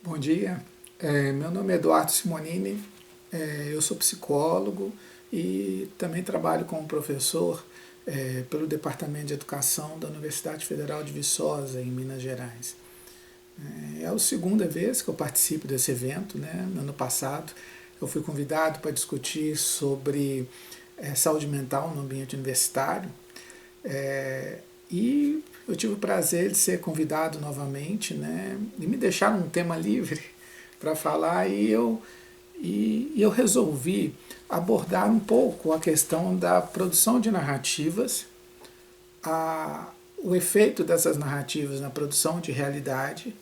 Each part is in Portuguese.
Bom dia, meu nome é Eduardo Simonini, eu sou psicólogo e também trabalho como professor pelo Departamento de Educação da Universidade Federal de Viçosa, em Minas Gerais. É a segunda vez que eu participo desse evento, né? No ano passado eu fui convidado para discutir sobre saúde mental no ambiente universitário e eu tive o prazer de ser convidado novamente, né? E me deixaram um tema livre para falar e eu resolvi abordar um pouco a questão da produção de narrativas, o efeito dessas narrativas na produção de realidade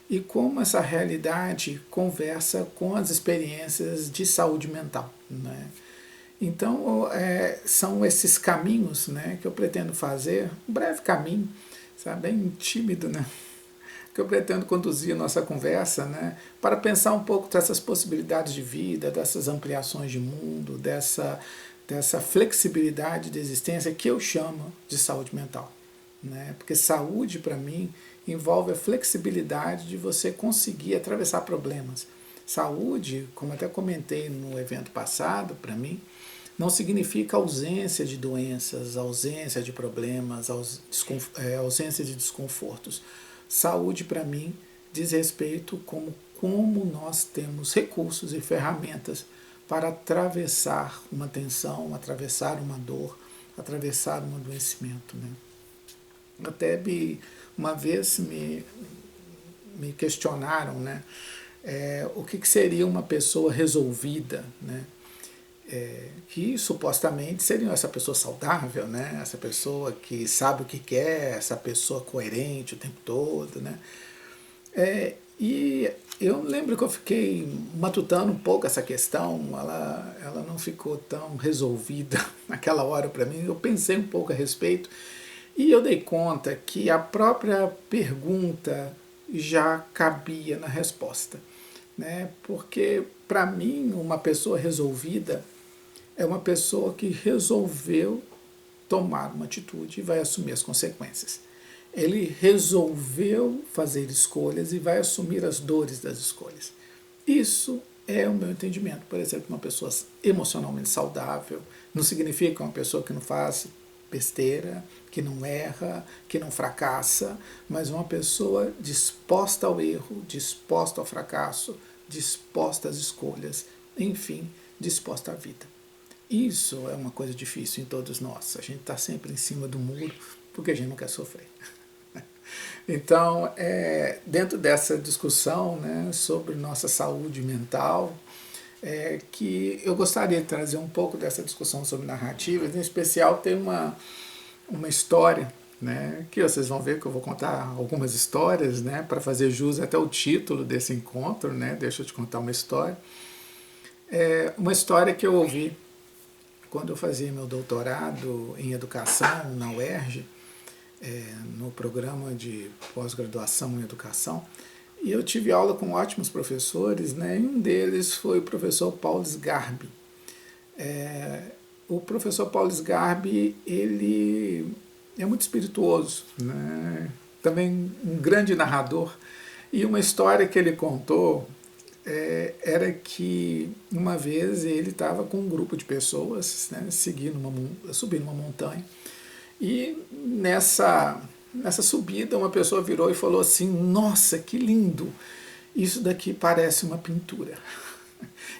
e como essa realidade conversa com as experiências de saúde mental, né? Então, são esses caminhos, né, que eu pretendo fazer, um breve caminho, sabe, bem tímido, né, que eu pretendo conduzir a nossa conversa, né, para pensar um pouco dessas possibilidades de vida, dessas ampliações de mundo, dessa flexibilidade de existência que eu chamo de saúde mental. Né? Porque saúde, para mim, envolve a flexibilidade de você conseguir atravessar problemas. Saúde, como até comentei no evento passado, para mim, não significa ausência de doenças, ausência de problemas, ausência de desconfortos. Saúde, para mim, diz respeito como nós temos recursos e ferramentas para atravessar uma tensão, atravessar uma dor, atravessar um adoecimento. Né? Até uma vez me questionaram, né, o que seria uma pessoa resolvida, né? Que supostamente seria essa pessoa saudável, né? Essa pessoa que sabe o que quer, essa pessoa coerente o tempo todo, né? E eu lembro que eu fiquei matutando um pouco essa questão, ela não ficou tão resolvida naquela hora para mim, eu pensei um pouco a respeito e eu dei conta que a própria pergunta já cabia na resposta, né? Porque para mim uma pessoa resolvida é uma pessoa que resolveu tomar uma atitude e vai assumir as consequências. Ele resolveu fazer escolhas e vai assumir as dores das escolhas. Isso é o meu entendimento. Por exemplo, uma pessoa emocionalmente saudável não significa uma pessoa que não faz besteira, que não erra, que não fracassa, mas uma pessoa disposta ao erro, disposta ao fracasso, disposta às escolhas, enfim, disposta à vida. Isso é uma coisa difícil em todos nós. A gente está sempre em cima do muro porque a gente não quer sofrer. Então, dentro dessa discussão, né, sobre nossa saúde mental, que eu gostaria de trazer um pouco dessa discussão sobre narrativas. Em especial, tem uma história, né, que vocês vão ver que eu vou contar algumas histórias, né, para fazer jus até o título desse encontro. Né, deixa eu te contar uma história. Uma história que eu ouvi quando eu fazia meu doutorado em educação na UERJ, no programa de pós-graduação em educação, e eu tive aula com ótimos professores, né? E um deles foi o professor Paulo Sgarbi. O professor Paulo Sgarbi, ele é muito espirituoso, né? Também um grande narrador, e uma história que ele contou era que uma vez ele estava com um grupo de pessoas, né, subindo uma montanha, e nessa subida uma pessoa virou e falou assim: nossa, que lindo, isso daqui parece uma pintura.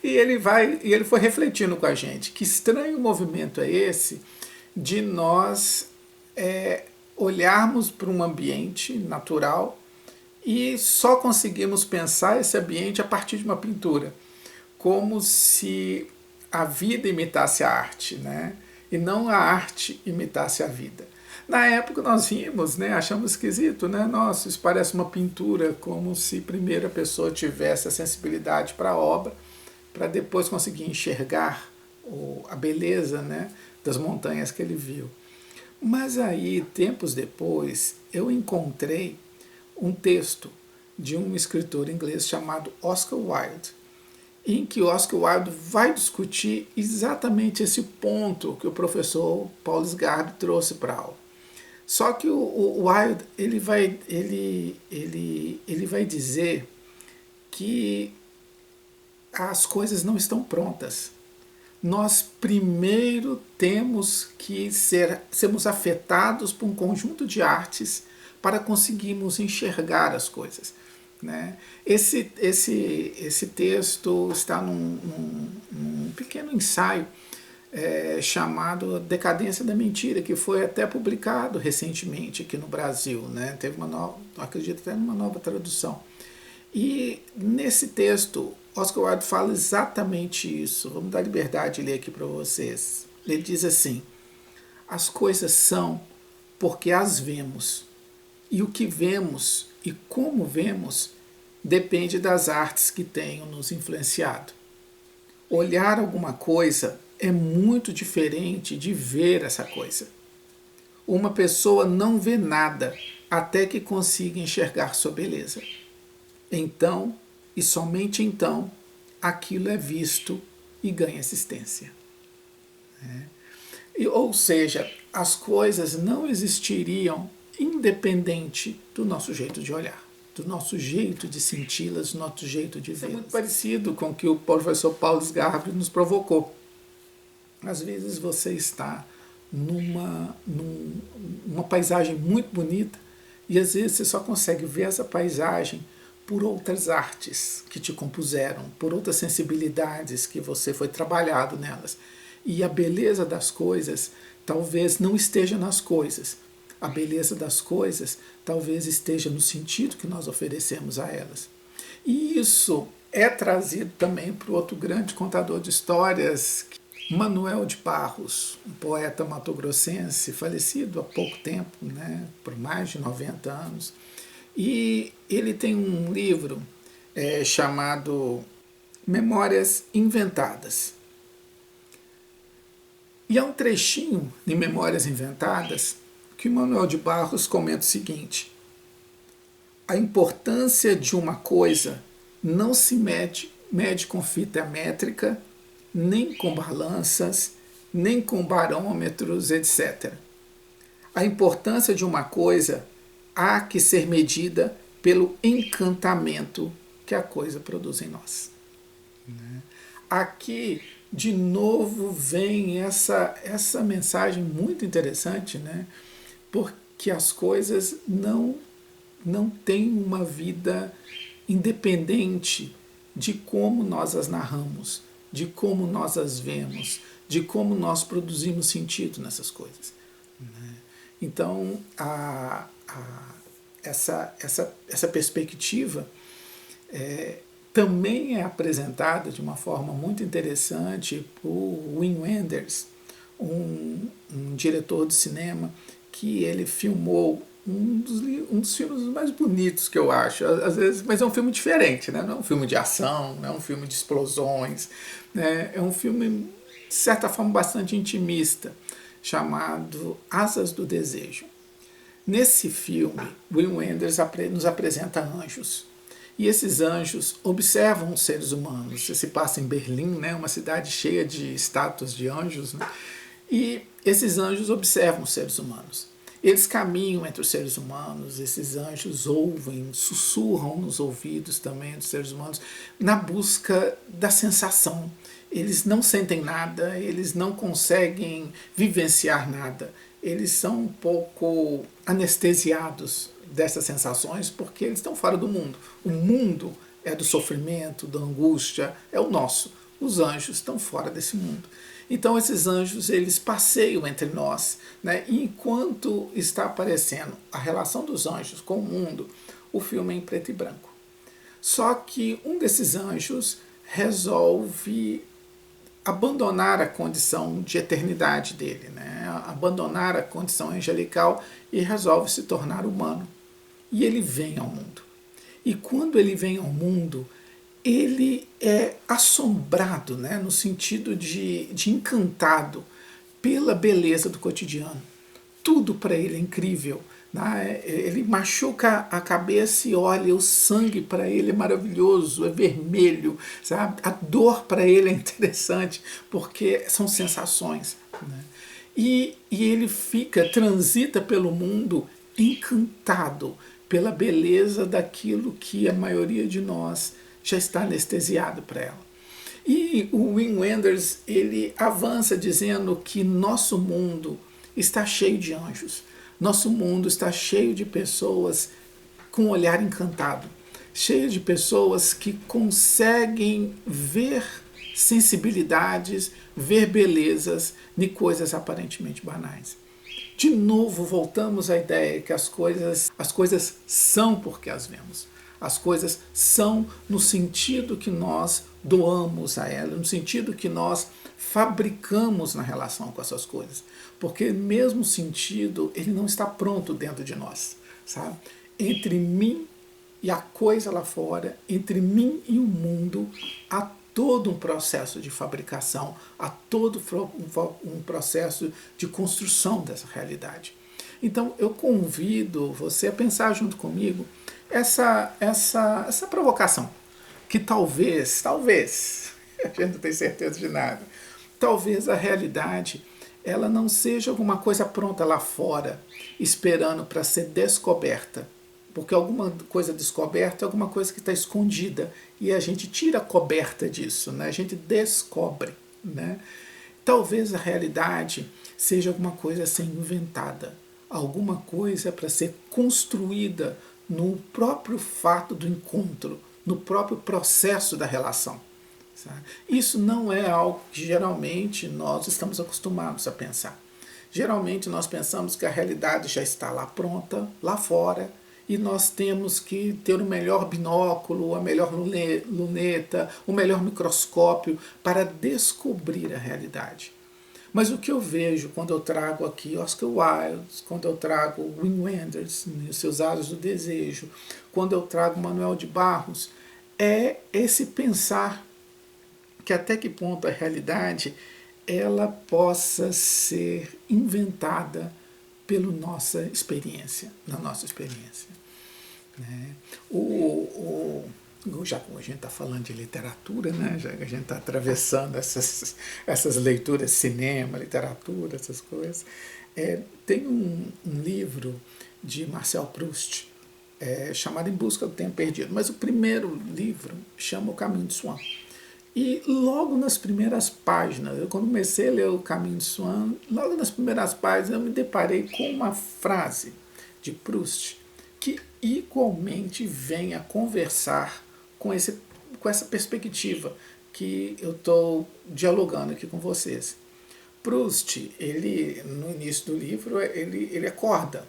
E ele foi refletindo com a gente, que estranho movimento é esse de nós olharmos para um ambiente natural e só conseguimos pensar esse ambiente a partir de uma pintura, como se a vida imitasse a arte, né? E não a arte imitasse a vida. Na época nós rimos, né? Achamos esquisito, né? Nossa, isso parece uma pintura, como se primeiro a pessoa tivesse a sensibilidade para a obra, para depois conseguir enxergar a beleza, né, das montanhas que ele viu. Mas aí, tempos depois, eu encontrei um texto de um escritor inglês chamado Oscar Wilde, em que Oscar Wilde vai discutir exatamente esse ponto que o professor Paulo Sgarbi trouxe para a aula. Só que o Wilde ele vai dizer que as coisas não estão prontas. Nós primeiro temos que sermos afetados por um conjunto de artes para conseguirmos enxergar as coisas. Né? Esse texto está num pequeno ensaio chamado Decadência da Mentira, que foi até publicado recentemente aqui no Brasil. Né? Teve uma nova, acredito até numa nova tradução. E nesse texto, Oscar Wilde fala exatamente isso. Vamos dar liberdade de ler aqui para vocês. Ele diz assim: as coisas são porque as vemos. E o que vemos e como vemos depende das artes que tenham nos influenciado. Olhar alguma coisa é muito diferente de ver essa coisa. Uma pessoa não vê nada até que consiga enxergar sua beleza. Então, e somente então, aquilo é visto e ganha existência. Ou seja, as coisas não existiriam independente do nosso jeito de olhar, do nosso jeito de senti-las, do nosso jeito de vê-las. É muito parecido com o que o professor Paulo Sgarbi nos provocou. Às vezes você está numa paisagem muito bonita e às vezes você só consegue ver essa paisagem por outras artes que te compuseram, por outras sensibilidades que você foi trabalhado nelas. E a beleza das coisas talvez não esteja nas coisas. A beleza das coisas talvez esteja no sentido que nós oferecemos a elas. E isso é trazido também para o outro grande contador de histórias, Manuel de Barros, um poeta matogrossense, falecido há pouco tempo, né, por mais de 90 anos. E ele tem um livro chamado Memórias Inventadas. E há um trechinho de Memórias Inventadas que Manuel de Barros comenta o seguinte: a importância de uma coisa não se mede com fita métrica, nem com balanças, nem com barômetros, etc. A importância de uma coisa há que ser medida pelo encantamento que a coisa produz em nós. Aqui, de novo, vem essa mensagem muito interessante, né? Porque as coisas não têm uma vida independente de como nós as narramos, de como nós as vemos, de como nós produzimos sentido nessas coisas. Então, essa perspectiva também é apresentada de uma forma muito interessante por Wim Wenders, um diretor de cinema que ele filmou um dos filmes mais bonitos que eu acho, às vezes, mas é um filme diferente, né? Não é um filme de ação, não é um filme de explosões, né? É um filme, de certa forma, bastante intimista, chamado Asas do Desejo. Nesse filme, Wim Wenders nos apresenta anjos. E esses anjos observam os seres humanos. Isso se passa em Berlim, né, uma cidade cheia de estátuas de anjos. Né? E esses anjos observam os seres humanos. Eles caminham entre os seres humanos, esses anjos ouvem, sussurram nos ouvidos também dos seres humanos, na busca da sensação. Eles não sentem nada, eles não conseguem vivenciar nada. Eles são um pouco anestesiados dessas sensações porque eles estão fora do mundo. O mundo é do sofrimento, da angústia, é o nosso. Os anjos estão fora desse mundo. Então esses anjos, eles passeiam entre nós, né? E enquanto está aparecendo a relação dos anjos com o mundo, o filme é em preto e branco. Só que um desses anjos resolve abandonar a condição de eternidade dele, né? Abandonar a condição angelical e resolve se tornar humano. E ele vem ao mundo. E quando ele vem ao mundo, ele é assombrado, né? No sentido de encantado pela beleza do cotidiano. Tudo para ele é incrível. Né? Ele machuca a cabeça e olha, o sangue para ele é maravilhoso, é vermelho, sabe? A dor para ele é interessante, porque são sensações. Né? E ele transita pelo mundo encantado pela beleza daquilo que a maioria de nós já está anestesiado para ela. E o Wim Wenders, ele avança dizendo que nosso mundo está cheio de anjos. Nosso mundo está cheio de pessoas com um olhar encantado, cheio de pessoas que conseguem ver sensibilidades, ver belezas em coisas aparentemente banais. De novo, voltamos à ideia que as coisas são porque as vemos. As coisas são no sentido que nós doamos a ela, no sentido que nós fabricamos na relação com essas coisas. Porque mesmo sentido, ele não está pronto dentro de nós, sabe? Entre mim e a coisa lá fora, entre mim e o mundo, há todo um processo de fabricação, há todo um processo de construção dessa realidade. Então eu convido você a pensar junto comigo essa provocação, que talvez, a gente não tem certeza de nada, talvez a realidade ela não seja alguma coisa pronta lá fora, esperando para ser descoberta. Porque alguma coisa descoberta é alguma coisa que está escondida e a gente tira a coberta disso, né? A gente descobre, né? Talvez a realidade seja alguma coisa a ser inventada, alguma coisa para ser construída no próprio fato do encontro, no próprio processo da relação. Sabe? Isso não é algo que geralmente nós estamos acostumados a pensar. Geralmente nós pensamos que a realidade já está lá pronta, lá fora, e nós temos que ter o melhor binóculo, a melhor luneta, o melhor microscópio para descobrir a realidade. Mas o que eu vejo quando eu trago aqui Oscar Wilde, quando eu trago Wim Wenders, os seus Aros do Desejo, quando eu trago Manuel de Barros, é esse pensar que até que ponto a realidade ela possa ser inventada pela nossa experiência, na nossa experiência. Né? Já que a gente está falando de literatura, né? Já que a gente está atravessando essas leituras, cinema, literatura, essas coisas, tem um livro de Marcel Proust chamado Em Busca do Tempo Perdido, mas o primeiro livro chama O Caminho de Swan. E logo nas primeiras páginas, quando comecei a ler O Caminho de Swan, logo nas primeiras páginas eu me deparei com uma frase de Proust que igualmente vem a conversar com essa perspectiva que eu estou dialogando aqui com vocês. Proust, ele no início do livro, ele acorda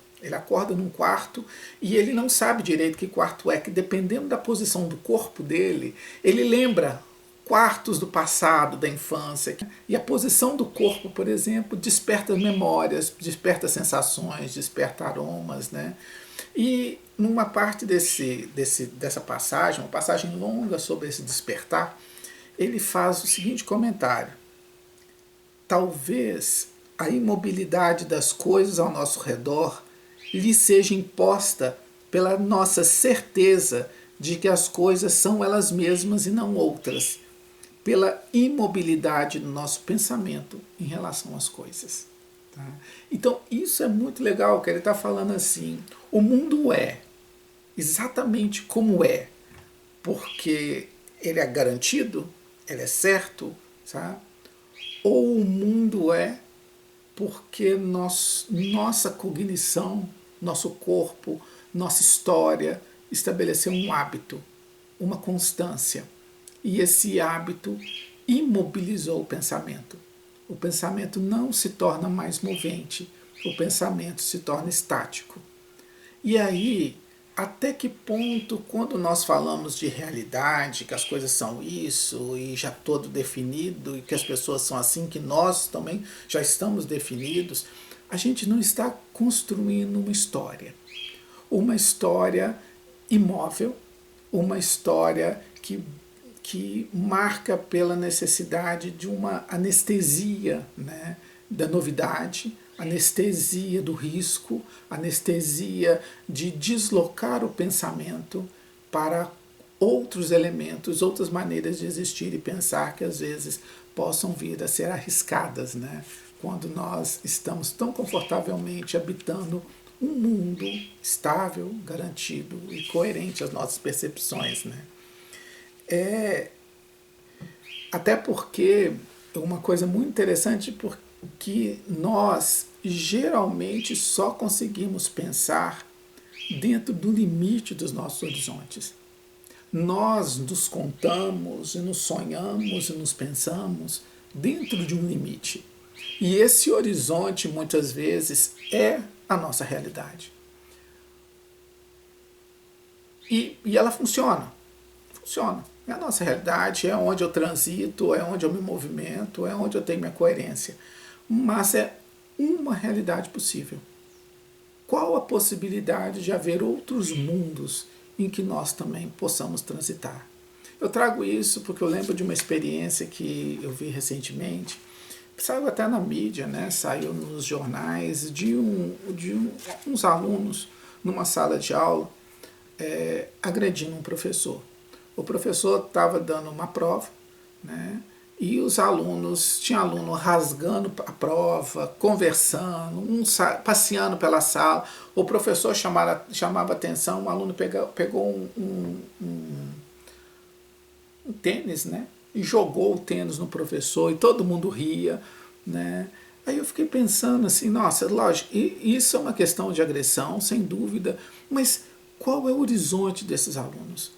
num quarto e ele não sabe direito que quarto é, que dependendo da posição do corpo dele, ele lembra quartos do passado, da infância. E a posição do corpo, por exemplo, desperta memórias, desperta sensações, desperta aromas, né? E numa parte dessa passagem, uma passagem longa sobre esse despertar, ele faz o seguinte comentário: talvez a imobilidade das coisas ao nosso redor lhe seja imposta pela nossa certeza de que as coisas são elas mesmas e não outras, pela imobilidade do nosso pensamento em relação às coisas. Tá? Então isso é muito legal, que ele está falando assim, o mundo é exatamente como é, porque ele é garantido, ele é certo, tá? Ou o mundo é porque nossa cognição, nosso corpo, nossa história estabeleceu um hábito, uma constância. E esse hábito imobilizou o pensamento. O pensamento não se torna mais movente, o pensamento se torna estático. E aí, até que ponto, quando nós falamos de realidade, que as coisas são isso, e já todo definido, e que as pessoas são assim, que nós também já estamos definidos, a gente não está construindo uma história imóvel, uma história que marca pela necessidade de uma anestesia, né, da novidade, anestesia do risco, anestesia de deslocar o pensamento para outros elementos, outras maneiras de existir e pensar que às vezes possam vir a ser arriscadas, né, quando nós estamos tão confortavelmente habitando um mundo estável, garantido e coerente às nossas percepções, né. É, até porque é uma coisa muito interessante, porque nós geralmente só conseguimos pensar dentro do limite dos nossos horizontes. Nós nos contamos e nos sonhamos e nos pensamos dentro de um limite. E esse horizonte, muitas vezes, é a nossa realidade. E ela funciona. Funciona. É a nossa realidade, é onde eu transito, é onde eu me movimento, é onde eu tenho minha coerência. Mas é uma realidade possível. Qual a possibilidade de haver outros mundos em que nós também possamos transitar? Eu trago isso porque eu lembro de uma experiência que eu vi recentemente, saiu até na mídia, né? Saiu nos jornais, uns alunos numa sala de aula agredindo um professor. O professor estava dando uma prova, né? E os alunos, tinha aluno rasgando a prova, conversando, passeando pela sala. O professor chamava atenção, um aluno pegou um tênis, né? E jogou o tênis no professor e todo mundo ria, né? Aí eu fiquei pensando assim, nossa, lógico, isso é uma questão de agressão, sem dúvida, mas qual é o horizonte desses alunos?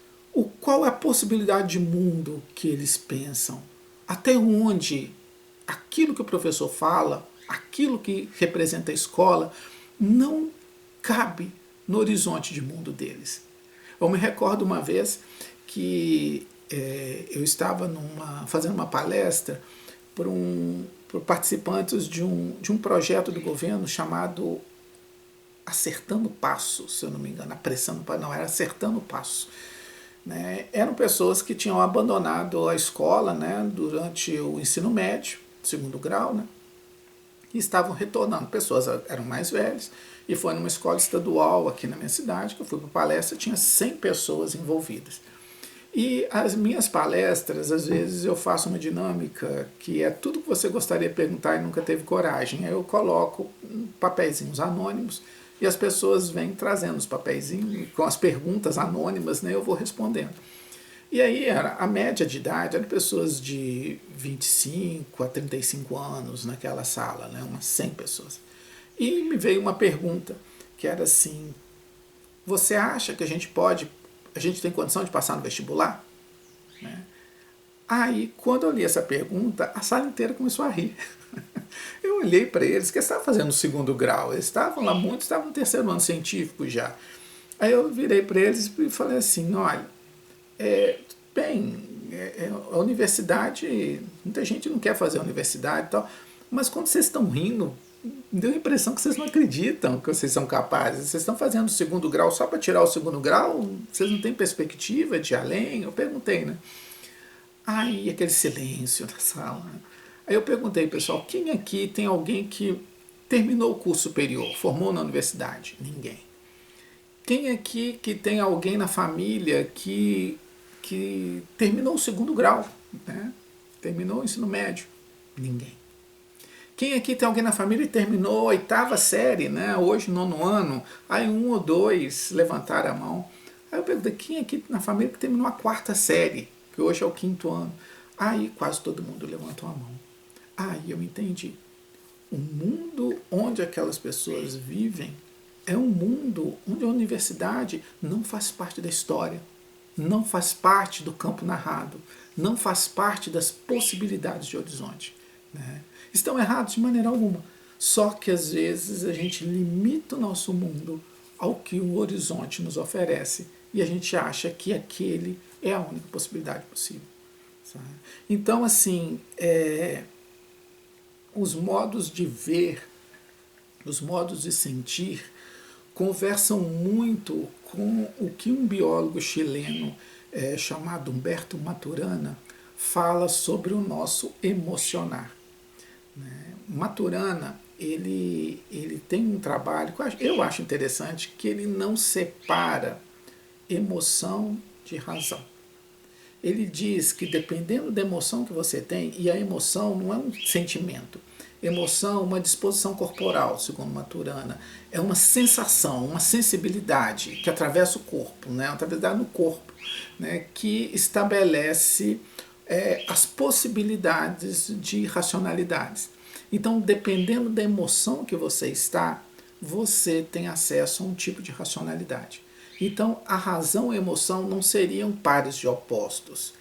Qual é a possibilidade de mundo que eles pensam? Até onde aquilo que o professor fala, aquilo que representa a escola, não cabe no horizonte de mundo deles. Eu me recordo uma vez que eu estava fazendo uma palestra por participantes de um projeto do governo chamado Acertando Passo, se eu não me engano, apressando, não, era Acertando Passo. Né? Eram pessoas que tinham abandonado a escola, né, durante o ensino médio, segundo grau, né, e estavam retornando. Pessoas eram mais velhas, e foi numa escola estadual aqui na minha cidade, que eu fui para palestra, tinha 100 pessoas envolvidas. E as minhas palestras, às vezes eu faço uma dinâmica que é tudo que você gostaria de perguntar e nunca teve coragem. Aí eu coloco papeizinhos anônimos e as pessoas vêm trazendo os papeizinhos com as perguntas anônimas, né, eu vou respondendo. E aí a média de idade era pessoas de 25 a 35 anos naquela sala, né, umas 100 pessoas. E me veio uma pergunta que era assim: você acha que a gente tem condição de passar no vestibular? Né? Aí, quando eu li essa pergunta, a sala inteira começou a rir. Eu olhei para eles, que eles estavam fazendo o segundo grau, eles estavam lá, muitos estavam no terceiro ano científico já. Aí eu virei para eles e falei assim: olha, bem, a universidade, muita gente não quer fazer a universidade e tal, mas quando vocês estão rindo, deu a impressão que vocês não acreditam que vocês são capazes. Vocês estão fazendo o segundo grau só para tirar o segundo grau? Vocês não têm perspectiva de ir além? Eu perguntei, né? Aí aquele silêncio na sala. Aí eu perguntei, pessoal, quem aqui tem alguém que terminou o curso superior, formou na universidade? Ninguém. Quem aqui que tem alguém na família que terminou o segundo grau, né? Terminou o ensino médio? Ninguém. Quem aqui tem alguém na família que terminou a oitava série, né? Hoje, nono ano? Aí um ou dois levantaram a mão. Aí eu perguntei, quem aqui na família que terminou a quarta série, que hoje é o quinto ano? Aí quase todo mundo levantou a mão. Aí eu entendi. O mundo onde aquelas pessoas vivem é um mundo onde a universidade não faz parte da história, não faz parte do campo narrado, não faz parte das possibilidades de horizonte. Né? Estão errados de maneira alguma. Só que às vezes a gente limita o nosso mundo ao que o horizonte nos oferece e a gente acha que aquele é a única possibilidade possível. Sabe? Então, assim, os modos de ver, os modos de sentir, conversam muito com o que um biólogo chileno chamado Humberto Maturana fala sobre o nosso emocionar. Né? Maturana ele tem um trabalho que eu acho interessante, que ele não separa emoção de razão. Ele diz que dependendo da emoção que você tem, e a emoção não é um sentimento, Emoção, uma disposição corporal, segundo Maturana, é uma sensação, uma sensibilidade que atravessa o corpo, né? Atravessa no corpo, né? Que estabelece as possibilidades de racionalidades. Então, dependendo da emoção que você está, você tem acesso a um tipo de racionalidade. Então, a razão e a emoção não seriam pares de opostos.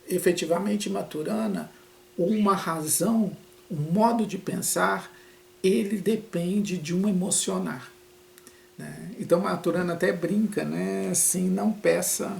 Efetivamente, Maturana, uma razão, um modo de pensar, ele depende de um emocionar. Né? Então, Maturana até brinca, né? Assim, não peça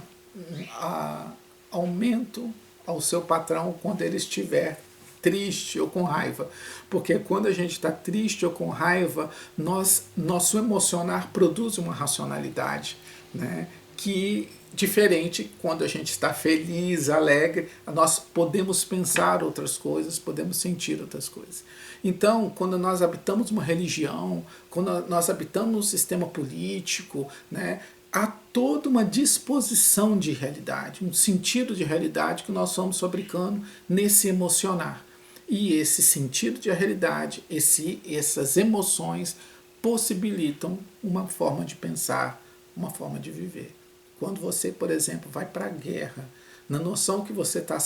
aumento ao seu patrão quando ele estiver triste ou com raiva, porque quando a gente está triste ou com raiva, nosso emocionar produz uma racionalidade, né? Que diferente quando a gente está feliz, alegre, nós podemos pensar outras coisas, podemos sentir outras coisas. Então, quando nós habitamos uma religião, quando nós habitamos um sistema político, né, há toda uma disposição de realidade, um sentido de realidade que nós vamos fabricando nesse emocionar. E esse sentido de realidade, essas emoções possibilitam uma forma de pensar, uma forma de viver. Quando você, por exemplo, vai para a guerra, na noção que você está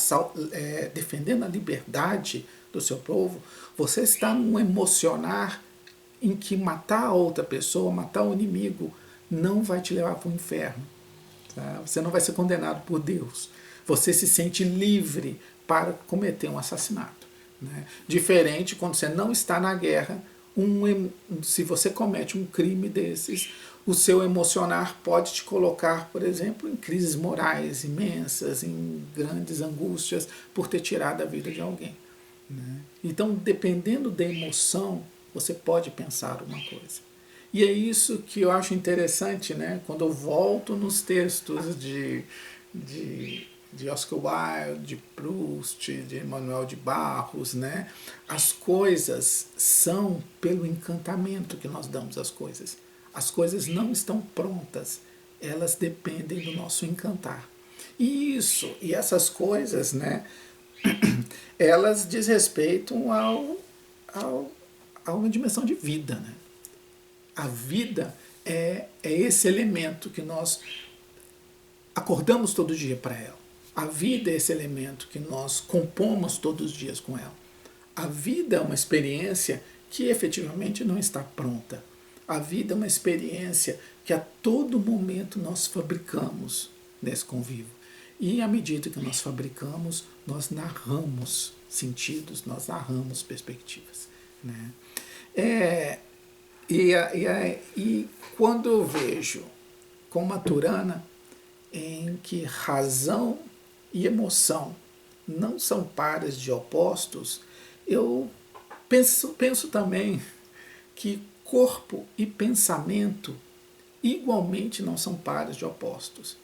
defendendo a liberdade do seu povo, você está num emocionar em que matar a outra pessoa, matar o inimigo, não vai te levar para o inferno. Tá? Você não vai ser condenado por Deus. Você se sente livre para cometer um assassinato. Né? Diferente quando você não está na guerra, se você comete um crime desses, o seu emocionar pode te colocar, por exemplo, em crises morais imensas, em grandes angústias por ter tirado a vida de alguém. Né? Então, dependendo da emoção, você pode pensar uma coisa. E é isso que eu acho interessante, né? Quando eu volto nos textos de Oscar Wilde, de Proust, de Manuel de Barros, né? As coisas são pelo encantamento que nós damos às coisas. As coisas não estão prontas, elas dependem do nosso encantar. E essas coisas, né? Elas diz respeito a uma dimensão de vida, né? A vida é esse elemento que nós acordamos todo dia para ela. A vida é esse elemento que nós compomos todos os dias com ela. A vida é uma experiência que efetivamente não está pronta. A vida é uma experiência que a todo momento nós fabricamos nesse convívio. E à medida que nós fabricamos, nós narramos sentidos, nós narramos perspectivas. Né? E quando eu vejo com Maturana em que razão e emoção não são pares de opostos, eu penso também que corpo e pensamento igualmente não são pares de opostos.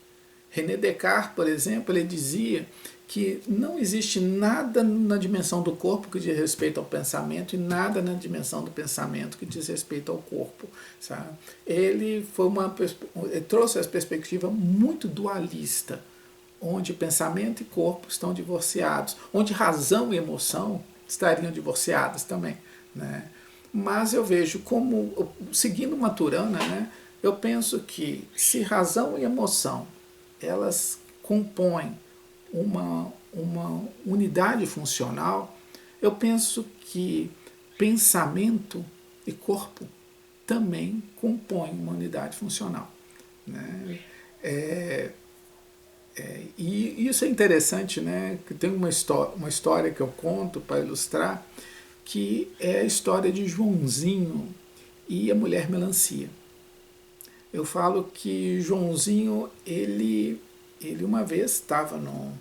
René Descartes, por exemplo, ele dizia que não existe nada na dimensão do corpo que diz respeito ao pensamento e nada na dimensão do pensamento que diz respeito ao corpo. Sabe? Ele trouxe essa perspectiva muito dualista, onde pensamento e corpo estão divorciados, onde razão e emoção estariam divorciadas também. Né? Mas eu vejo como, seguindo Maturana, né, eu penso que se razão e emoção elas compõem uma unidade funcional, eu penso que pensamento e corpo também compõem uma unidade funcional. Né? E isso é interessante, né? Que tem uma história que eu conto para ilustrar, que é a história de Joãozinho e a mulher melancia. Eu falo que Joãozinho, ele uma vez estava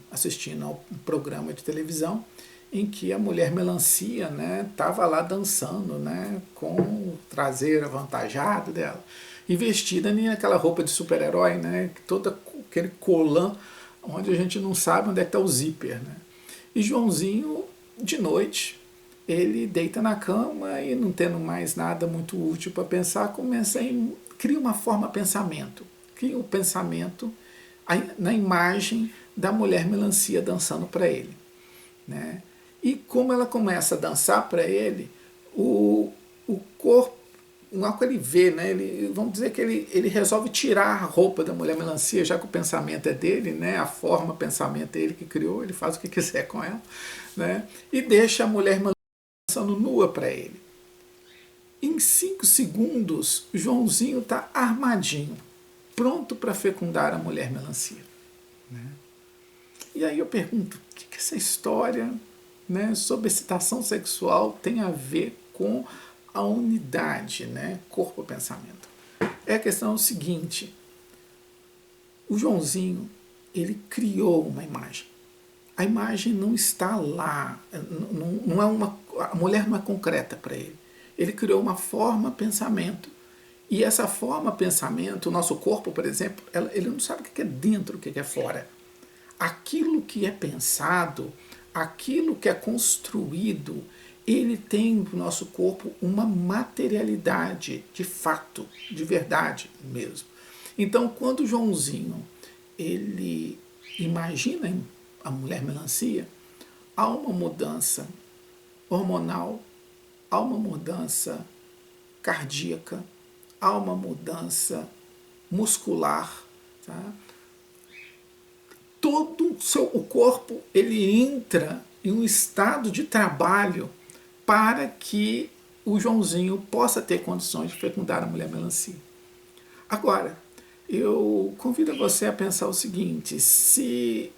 assistindo a um programa de televisão em que a mulher melancia estava lá dançando, né, com o traseiro avantajado dela, e vestida naquela roupa de super-herói, né, todo aquele colã onde a gente não sabe onde é que está o zíper. Né. E Joãozinho, de noite, ele deita na cama e, não tendo mais nada muito útil para pensar, cria uma forma pensamento. Cria o pensamento na imagem da mulher melancia dançando para ele. Né? E como ela começa a dançar para ele, o corpo, na hora que ele vê, né, vamos dizer que ele resolve tirar a roupa da mulher melancia, já que o pensamento é dele, né, a forma, o pensamento é ele que criou, ele faz o que quiser com ela, né, e deixa a mulher melancia dançando nua para ele. Em 5 segundos, Joãozinho está armadinho, pronto para fecundar a mulher melancia. Né? E aí eu pergunto, o que essa história, né, sobre excitação sexual tem a ver com a unidade, né, corpo-pensamento? É a questão seguinte, o Joãozinho, ele criou uma imagem. A imagem não está lá, não é a mulher não é concreta para ele. Ele criou uma forma pensamento. E essa forma pensamento, o nosso corpo, por exemplo, ele não sabe o que é dentro, o que é fora. Aquilo que é pensado, aquilo que é construído, ele tem no nosso corpo uma materialidade de fato, de verdade mesmo. Então, quando o Joãozinho ele imagina a mulher melancia, há uma mudança hormonal, há uma mudança cardíaca, há uma mudança muscular, tá? Todo o corpo ele entra em um estado de trabalho para que o Joãozinho possa ter condições de fecundar a mulher melancia. Agora, eu convido você a pensar o seguinte, se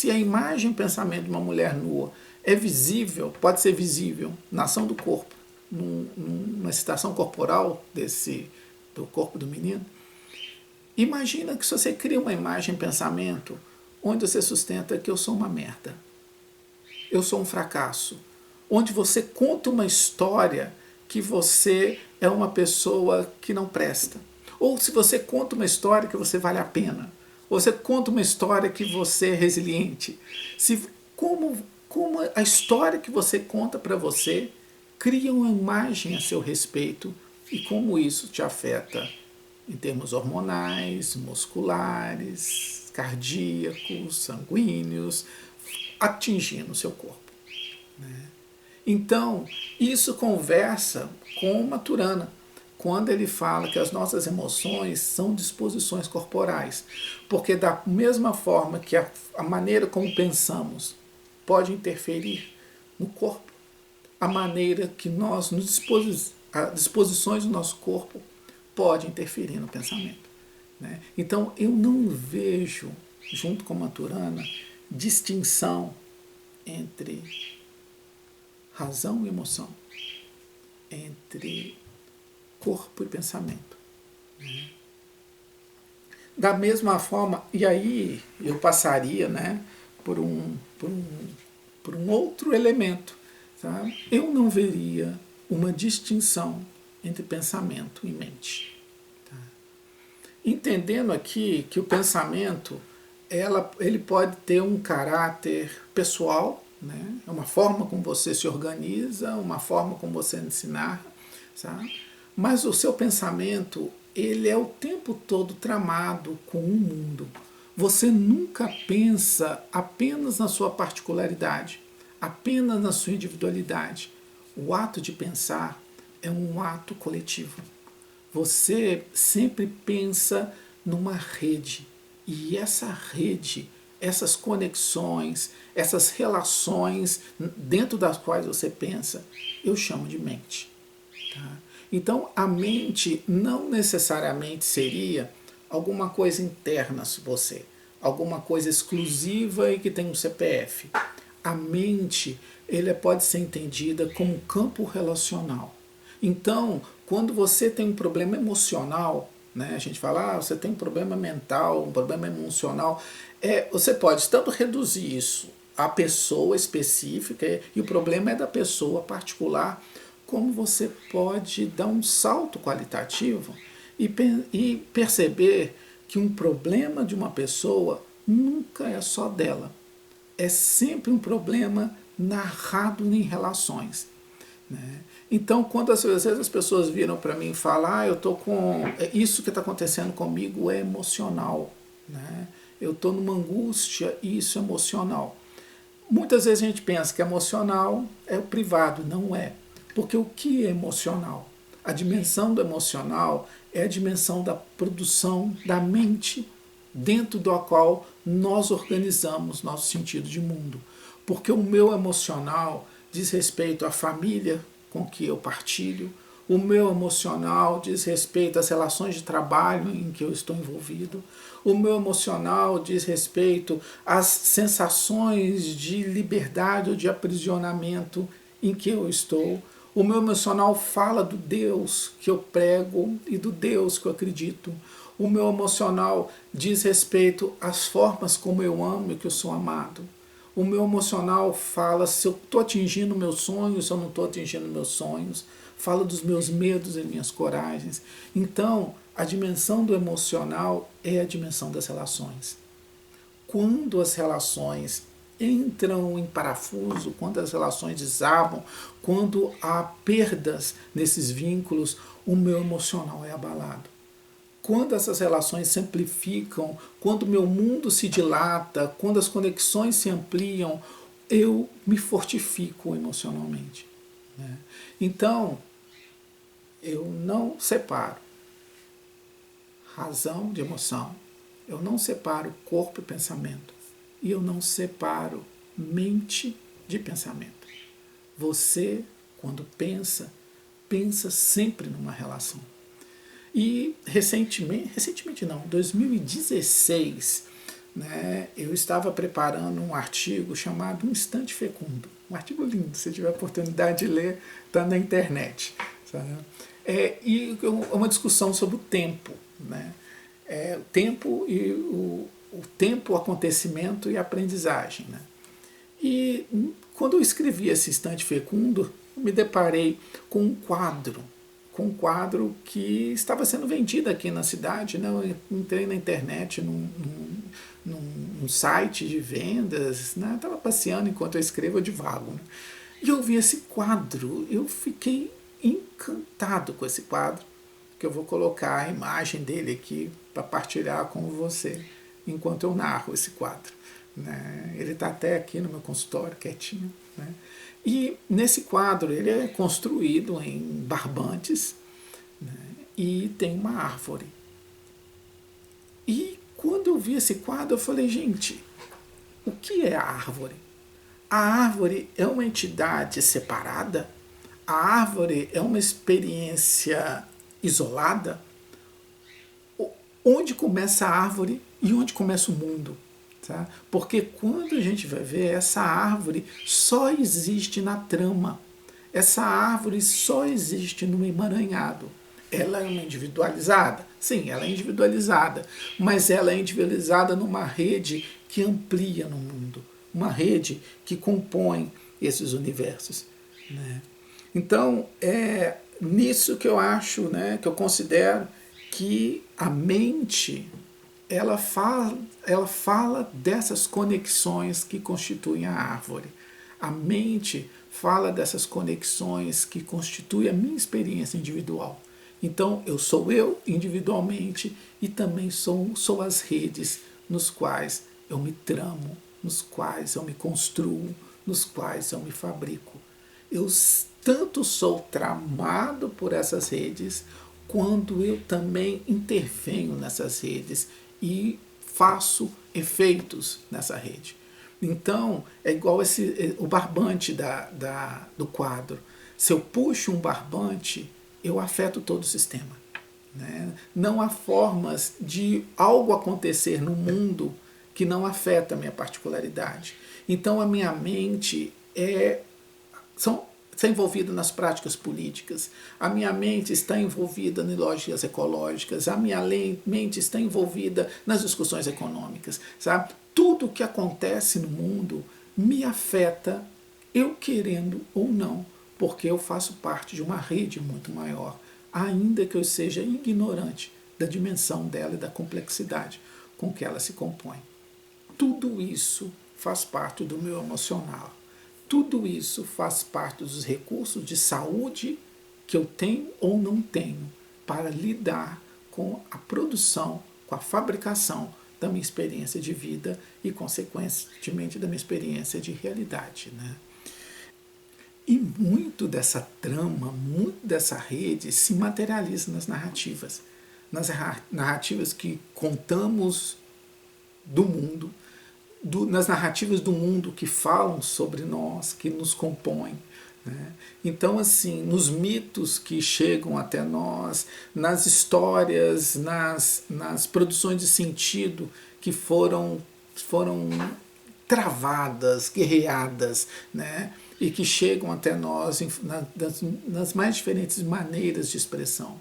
a imagem e pensamento de uma mulher nua é visível, pode ser visível na ação do corpo, numa excitação corporal do corpo do menino, imagina que se você cria uma imagem e pensamento onde você sustenta que eu sou uma merda, eu sou um fracasso, onde você conta uma história que você é uma pessoa que não presta, ou se você conta uma história que você vale a pena, ou você conta uma história que você é resiliente, como a história que você conta para você cria uma imagem a seu respeito e como isso te afeta em termos hormonais, musculares, cardíacos, sanguíneos, atingindo o seu corpo. Né? Então, isso conversa com o Maturana, quando ele fala que as nossas emoções são disposições corporais. Porque da mesma forma que a maneira como pensamos pode interferir no corpo, a maneira que nós nos as disposições do nosso corpo pode interferir no pensamento. Né? Então eu não vejo, junto com Maturana, distinção entre razão e emoção, entre corpo e pensamento. Né? Da mesma forma, e aí eu passaria, né, por um outro elemento. Tá? Eu não veria uma distinção entre pensamento e mente. Tá? Entendendo aqui que o pensamento ele pode ter um caráter pessoal, né? É uma forma como você se organiza, uma forma como você ensinar, sabe? Mas o seu pensamento ele é o tempo todo tramado com o mundo. Você nunca pensa apenas na sua particularidade, apenas na sua individualidade. O ato de pensar é um ato coletivo. Você sempre pensa numa rede. E essa rede, essas conexões, essas relações dentro das quais você pensa, eu chamo de mente. Tá? Então, a mente não necessariamente seria alguma coisa interna a você, alguma coisa exclusiva e que tem um CPF. A mente pode ser entendida como um campo relacional. Então, quando você tem um problema emocional, né, a gente fala, você tem um problema mental, um problema emocional, você pode tanto reduzir isso à pessoa específica, e o problema é da pessoa particular, como você pode dar um salto qualitativo e perceber que um problema de uma pessoa nunca é só dela. É sempre um problema narrado em relações. Né? Então, quando às vezes as pessoas viram para mim e falam, eu estou com. Isso que está acontecendo comigo é emocional. Né? Eu estou numa angústia e isso é emocional. Muitas vezes a gente pensa que emocional é o privado, não é. Porque o que é emocional? A dimensão do emocional é a dimensão da produção da mente dentro do qual nós organizamos nosso sentido de mundo. Porque o meu emocional diz respeito à família com que eu partilho, o meu emocional diz respeito às relações de trabalho em que eu estou envolvido, o meu emocional diz respeito às sensações de liberdade ou de aprisionamento em que eu estou. O meu emocional fala do Deus que eu prego e do Deus que eu acredito. O meu emocional diz respeito às formas como eu amo e que eu sou amado. O meu emocional fala se eu estou atingindo meus sonhos, se eu não estou atingindo meus sonhos. Fala dos meus medos e minhas coragens. Então, a dimensão do emocional é a dimensão das relações. Quando as relações entram em parafuso, quando as relações desabam, quando há perdas nesses vínculos, o meu emocional é abalado. Quando essas relações se amplificam, quando o meu mundo se dilata, quando as conexões se ampliam, eu me fortifico emocionalmente. Né? Então, eu não separo razão de emoção, eu não separo corpo e pensamento, e eu não separo mente de pensamento. Você, quando pensa, pensa sempre numa relação. E recentemente não, 2016, né, eu estava preparando um artigo chamado Um Instante Fecundo. Um artigo lindo, se tiver a oportunidade de ler, está na internet. Sabe? E uma discussão sobre o tempo. Né? O tempo e o tempo, o acontecimento e a aprendizagem. Né? E quando eu escrevi esse Instante Fecundo, me deparei com um quadro que estava sendo vendido aqui na cidade. Né? Eu entrei na internet num site de vendas, né? Estava passeando enquanto eu escrevo, eu divago. Né? E eu vi esse quadro, eu fiquei encantado com esse quadro, que eu vou colocar a imagem dele aqui para partilhar com você enquanto eu narro esse quadro. Né? Ele está até aqui no meu consultório, quietinho. Né? E nesse quadro ele é construído em barbantes, né? E tem uma árvore. E quando eu vi esse quadro eu falei, gente, o que é a árvore? A árvore é uma entidade separada? A árvore é uma experiência isolada? Onde começa a árvore e onde começa o mundo? Tá? Porque quando a gente vai ver, essa árvore só existe na trama. Essa árvore só existe no emaranhado. Ela é uma individualizada? Sim, ela é individualizada. Mas ela é individualizada numa rede que amplia no mundo. Uma rede que compõe esses universos. Né? Então, é nisso que eu acho, né, que eu considero que a mente ela fala dessas conexões que constituem a árvore. A mente fala dessas conexões que constituem a minha experiência individual. Então, eu individualmente e também sou as redes nos quais eu me tramo, nos quais eu me construo, nos quais eu me fabrico. Eu tanto sou tramado por essas redes, quando eu também intervenho nessas redes e faço efeitos nessa rede. Então, é igual o barbante do quadro. Se eu puxo um barbante, eu afeto todo o sistema. Né? Não há formas de algo acontecer no mundo que não afeta a minha particularidade. Então, a minha mente está envolvida nas práticas políticas, a minha mente está envolvida em lógicas ecológicas, a minha mente está envolvida nas discussões econômicas, sabe? Tudo o que acontece no mundo me afeta, eu querendo ou não, porque eu faço parte de uma rede muito maior, ainda que eu seja ignorante da dimensão dela e da complexidade com que ela se compõe. Tudo isso faz parte do meu emocional. Tudo isso faz parte dos recursos de saúde que eu tenho ou não tenho para lidar com a produção, com a fabricação da minha experiência de vida e, consequentemente, da minha experiência de realidade, né? E muito dessa trama, muito dessa rede se materializa nas narrativas. Nas narrativas que contamos do mundo, nas narrativas do mundo que falam sobre nós, que nos compõem. Né? Então, assim, nos mitos que chegam até nós, nas histórias, nas produções de sentido que foram travadas, guerreadas, né? E que chegam até nós nas mais diferentes maneiras de expressão.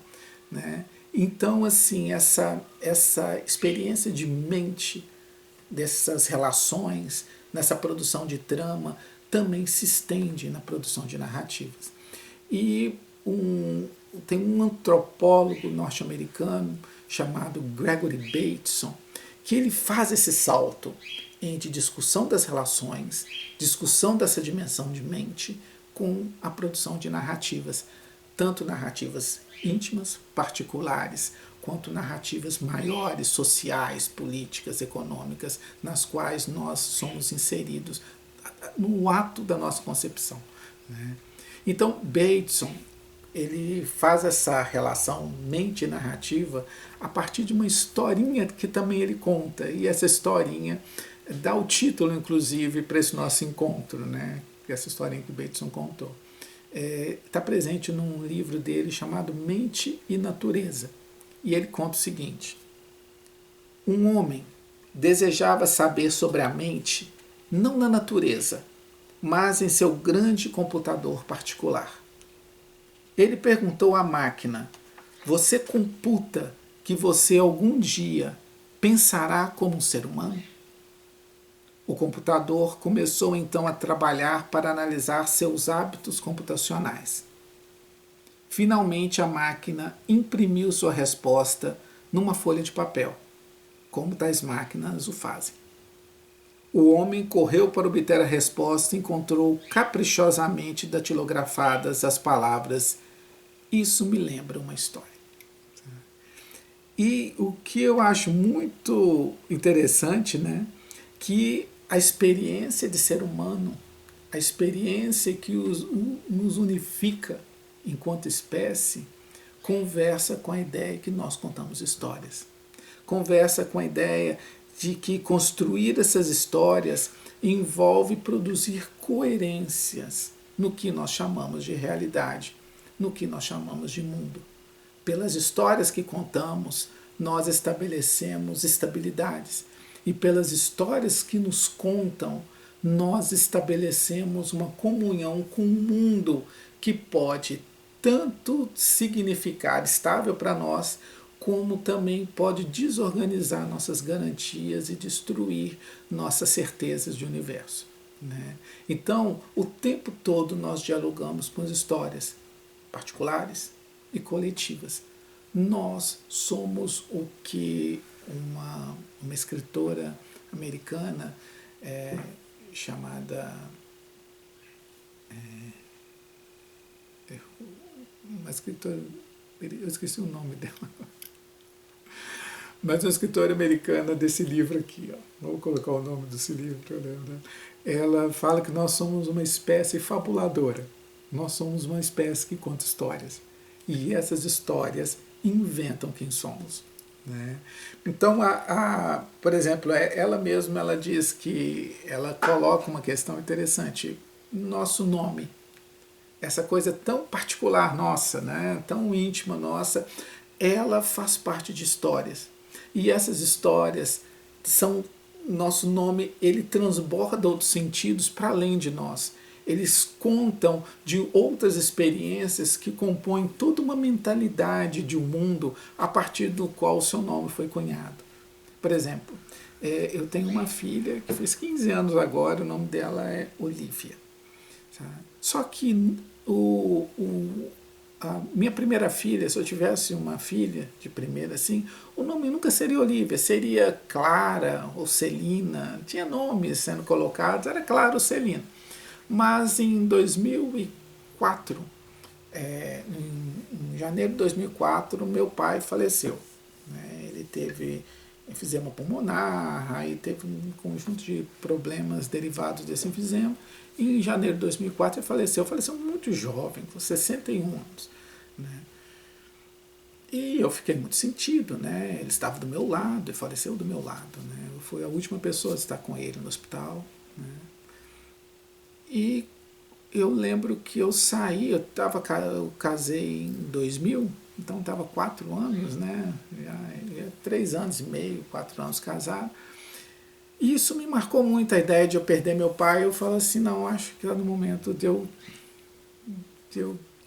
Né? Então, assim, essa experiência de mente dessas relações, nessa produção de trama, também se estende na produção de narrativas. E tem um antropólogo norte-americano chamado Gregory Bateson, que ele faz esse salto entre discussão das relações, discussão dessa dimensão de mente, com a produção de narrativas, tanto narrativas íntimas, particulares, quanto narrativas maiores, sociais, políticas, econômicas, nas quais nós somos inseridos no ato da nossa concepção. Né? Então, Bateson, ele faz essa relação mente-narrativa a partir de uma historinha que também ele conta, e essa historinha dá o título, inclusive, para esse nosso encontro, né? Essa historinha que Bateson contou. Está presente num livro dele chamado Mente e Natureza. E ele conta o seguinte: um homem desejava saber sobre a mente, não na natureza, mas em seu grande computador particular. Ele perguntou à máquina: você computa que você algum dia pensará como um ser humano? O computador começou então a trabalhar para analisar seus hábitos computacionais. Finalmente a máquina imprimiu sua resposta numa folha de papel, como tais máquinas o fazem. O homem correu para obter a resposta e encontrou caprichosamente datilografadas as palavras: isso me lembra uma história. E o que eu acho muito interessante, né, que a experiência de ser humano, a experiência que nos unifica enquanto espécie, conversa com a ideia que nós contamos histórias. Conversa com a ideia de que construir essas histórias envolve produzir coerências no que nós chamamos de realidade, no que nós chamamos de mundo. Pelas histórias que contamos, nós estabelecemos estabilidades. E pelas histórias que nos contam, nós estabelecemos uma comunhão com o mundo que pode tanto significar estável para nós, como também pode desorganizar nossas garantias e destruir nossas certezas de universo. Né? Então, o tempo todo nós dialogamos com as histórias particulares e coletivas. Nós somos o que uma escritora americana chamada uma escritora, eu esqueci o nome dela, mas uma escritora americana desse livro aqui, ó, vou colocar o nome desse livro para lembrar. Ela fala que nós somos uma espécie fabuladora, nós somos uma espécie que conta histórias, e essas histórias inventam quem somos. Né? Então, por exemplo, ela mesma ela diz que ela coloca uma questão interessante: nosso nome, essa coisa tão particular nossa, né? Tão íntima nossa, ela faz parte de histórias. E essas histórias são, nosso nome, ele transborda outros sentidos para além de nós. Eles contam de outras experiências que compõem toda uma mentalidade de um mundo a partir do qual o seu nome foi cunhado. Por exemplo, eu tenho uma filha que fez 15 anos agora, o nome dela é Olivia. Só que a minha primeira filha, se eu tivesse uma filha de primeira assim, o nome nunca seria Olivia, seria Clara ou Celina. Tinha nomes sendo colocados, era Clara ou Celina. Mas em 2004, em janeiro de 2004, meu pai faleceu. Né? Ele teve enfisema pulmonar, aí teve um conjunto de problemas derivados desse enfisema. E em janeiro de 2004 ele faleceu muito jovem, com 61 anos. Né? E eu fiquei muito sentido, né? Ele estava do meu lado, ele faleceu do meu lado, né? Eu fui a última pessoa a estar com ele no hospital, né? E eu lembro que eu saí, eu casei em 2000, então estava 4 anos, né? Já 3 anos e meio, 4 anos casado. E isso me marcou muito, a ideia de eu perder meu pai. Eu falo assim, não, acho que era no momento de eu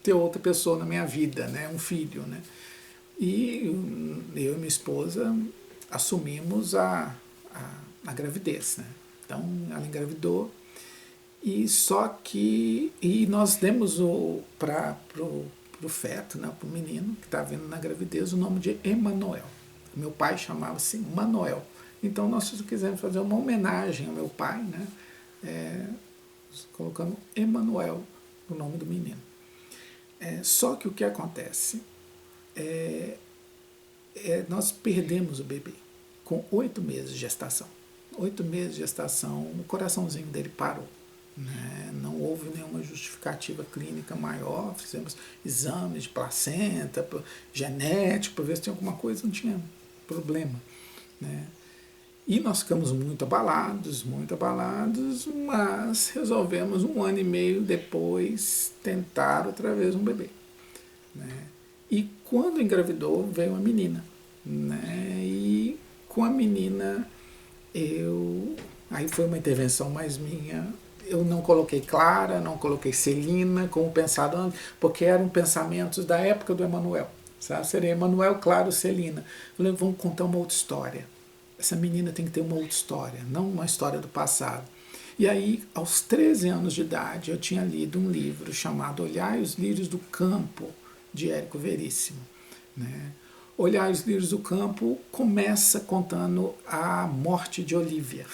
ter outra pessoa na minha vida, né? Um filho, né? E eu e minha esposa assumimos a gravidez, né? Então ela engravidou e só que nós demos para o feto, né, para o menino que está vindo na gravidez, o nome de Emanuel. Meu pai chamava-se Manuel. Então nós quisemos fazer uma homenagem ao meu pai, né, colocando Emanuel no nome do menino. Só que o que acontece? Nós perdemos o bebê com 8 meses de gestação. 8 meses de gestação, o coraçãozinho dele parou. Né? Não houve nenhuma justificativa clínica maior, fizemos exames de placenta, genético, para ver se tinha alguma coisa, não tinha problema. Né? E nós ficamos muito abalados, mas resolvemos 1 ano e meio depois tentar outra vez um bebê. Né? E quando engravidou, veio uma menina. Né? E com a menina, aí foi uma intervenção mais minha. Eu não coloquei Clara, não coloquei Celina como pensado antes, porque eram pensamentos da época do Emanuel. Sabe? Seria Emanuel, Claro, Celina. Eu falei, vamos contar uma outra história. Essa menina tem que ter uma outra história, não uma história do passado. E aí, aos 13 anos de idade, eu tinha lido um livro chamado Olhai os Lírios do Campo, de Érico Veríssimo. Né? Olhai os Lírios do Campo começa contando a morte de Olívia.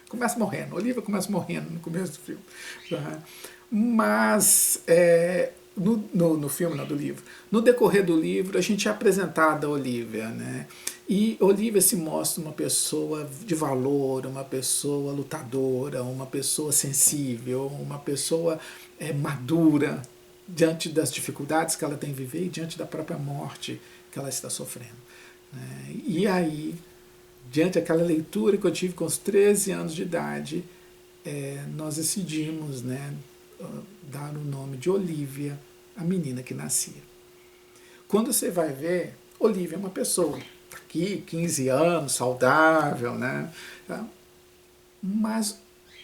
Começa morrendo, Olívia começa morrendo no começo do filme. Tá? Mas, no filme, não, do livro, no decorrer do livro, a gente é apresentado a Olívia, né? E Olívia se mostra uma pessoa de valor, uma pessoa lutadora, uma pessoa sensível, uma pessoa madura diante das dificuldades que ela tem que viver e diante da própria morte que ela está sofrendo. Né? E aí, diante daquela leitura que eu tive com os 13 anos de idade, nós decidimos, né, dar o nome de Olívia à menina que nascia. Quando você vai ver, Olívia é uma pessoa, aqui, 15 anos, saudável, né? Mas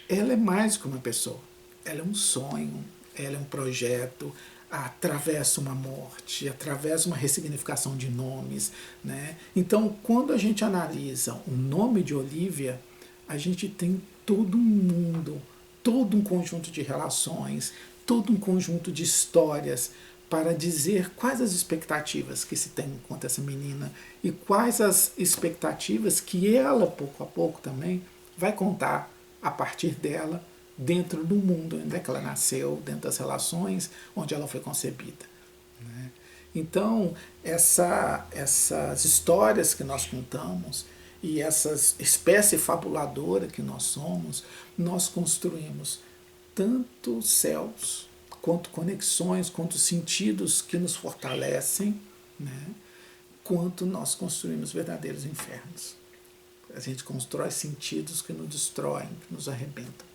ela é mais que uma pessoa. Ela é um sonho, ela é um projeto, atravessa uma morte, atravessa uma ressignificação de nomes. Né? Então, quando a gente analisa o nome de Olívia, a gente tem todo um mundo, todo um conjunto de relações, todo um conjunto de histórias para dizer quais as expectativas que se tem quanto a essa menina e quais as expectativas que ela, pouco a pouco também, vai contar a partir dela dentro do mundo onde é que ela nasceu, dentro das relações onde ela foi concebida. Né? Então, essas histórias que nós contamos e essa espécie fabuladora que nós somos, nós construímos tanto céus, quanto conexões, quanto sentidos que nos fortalecem, né? Quanto nós construímos verdadeiros infernos. A gente constrói sentidos que nos destroem, que nos arrebentam.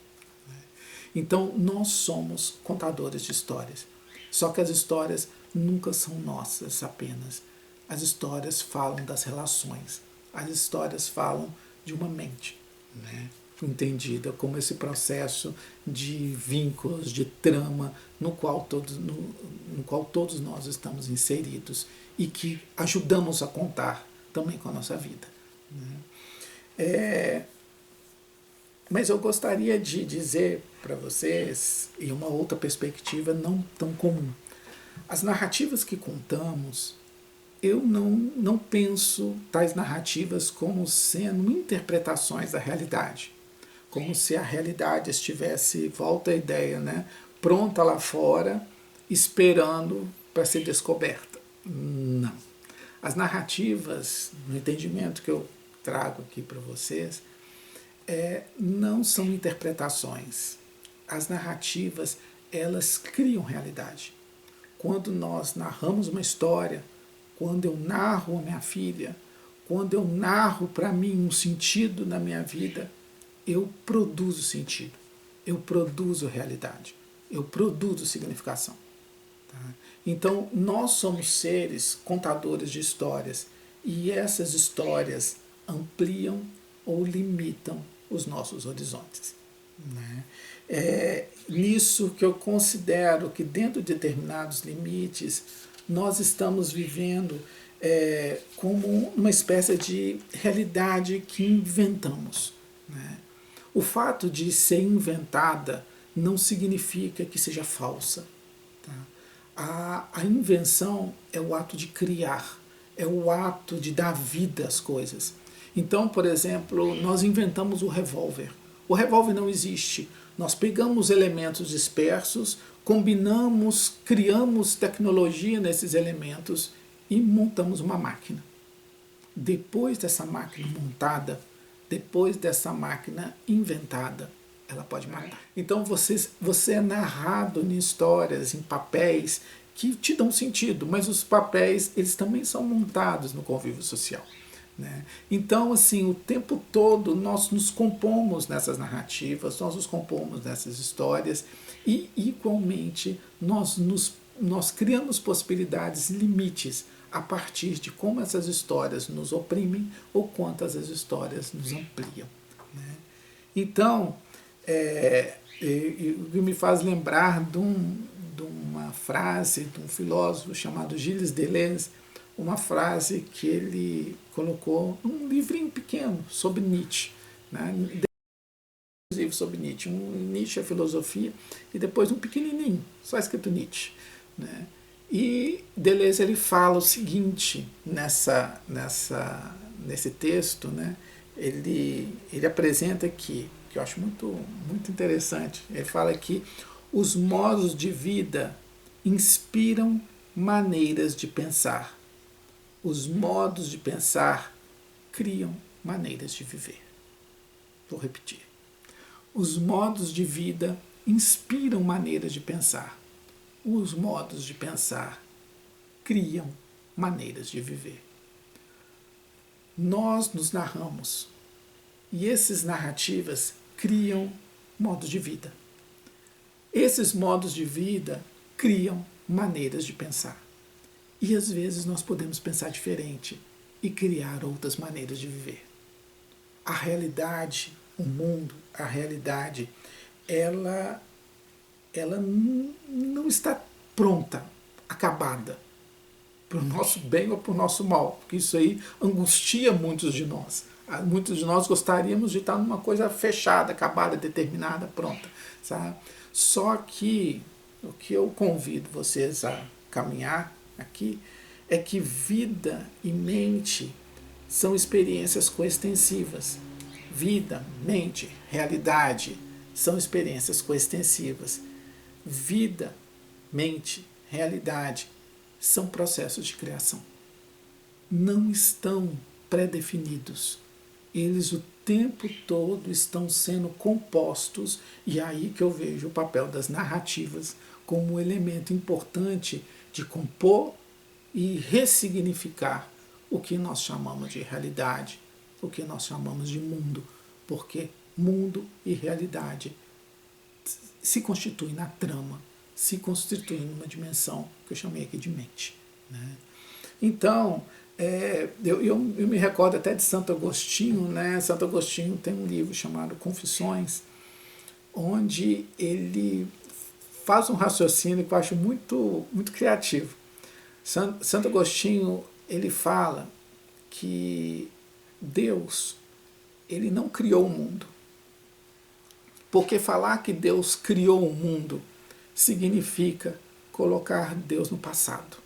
Então, nós somos contadores de histórias. Só que as histórias nunca são nossas apenas. As histórias falam das relações. As histórias falam de uma mente, né? Entendida como esse processo de vínculos, de trama, no qual todos nós estamos inseridos e que ajudamos a contar também com a nossa vida. Né? Mas eu gostaria de dizer para vocês, em uma outra perspectiva não tão comum, as narrativas que contamos, eu não penso tais narrativas como sendo interpretações da realidade, como se a realidade estivesse, volta a ideia, né, pronta lá fora, esperando para ser descoberta. Não. As narrativas, no entendimento que eu trago aqui para vocês não são interpretações. As narrativas, elas criam realidade. Quando nós narramos uma história, quando eu narro a minha filha, quando eu narro para mim um sentido na minha vida, eu produzo sentido, eu produzo realidade, eu produzo significação. Tá? Então, nós somos seres contadores de histórias e essas histórias ampliam ou limitam os nossos horizontes. Né? É nisso que eu considero que dentro de determinados limites nós estamos vivendo como uma espécie de realidade que inventamos. Né? O fato de ser inventada não significa que seja falsa. Tá? A invenção é o ato de criar, é o ato de dar vida às coisas. Então, por exemplo, nós inventamos o revólver. O revólver não existe. Nós pegamos elementos dispersos, combinamos, criamos tecnologia nesses elementos e montamos uma máquina. Depois dessa máquina montada, depois dessa máquina inventada, ela pode matar. Então você é narrado em histórias, em papéis que te dão sentido, mas os papéis eles também são montados no convívio social. Né? Então, assim, o tempo todo nós nos compomos nessas narrativas, nós nos compomos nessas histórias e, igualmente, nós criamos possibilidades, limites a partir de como essas histórias nos oprimem ou quanto essas histórias nos ampliam. Né? Então, me faz lembrar de uma frase de um filósofo chamado Gilles Deleuze, uma frase que ele colocou num livrinho pequeno sobre Nietzsche, né? Inclusive sobre Nietzsche, Nietzsche é filosofia, e depois um pequenininho, só escrito Nietzsche. Né? E Deleuze ele fala o seguinte nesse texto, né? ele apresenta aqui, que eu acho muito interessante, ele fala que os modos de vida inspiram maneiras de pensar. Os modos de pensar criam maneiras de viver. Vou repetir. Os modos de vida inspiram maneiras de pensar. Os modos de pensar criam maneiras de viver. Nós nos narramos e essas narrativas criam modos de vida. Esses modos de vida criam maneiras de pensar. E às vezes nós podemos pensar diferente e criar outras maneiras de viver. A realidade, o mundo, a realidade, ela não está pronta, acabada, para o nosso bem ou para o nosso mal, porque isso aí angustia muitos de nós. Muitos de nós gostaríamos de estar numa coisa fechada, acabada, determinada, pronta. Sabe? Só que o que eu convido vocês a caminhar aqui é que vida e mente são experiências coextensivas. Vida, mente, realidade são experiências coextensivas. Vida, mente, realidade são processos de criação. Não estão pré-definidos. Eles o tempo todo estão sendo compostos, e é aí que eu vejo o papel das narrativas como um elemento importante de compor e ressignificar o que nós chamamos de realidade, o que nós chamamos de mundo, porque mundo e realidade se constituem na trama, se constituem numa dimensão que eu chamei aqui de mente. Né? Então, eu me recordo até de Santo Agostinho, né? Santo Agostinho tem um livro chamado Confissões, onde ele faz um raciocínio que eu acho muito criativo. Santo Agostinho ele fala que Deus ele não criou o mundo, porque falar que Deus criou o mundo significa colocar Deus no passado.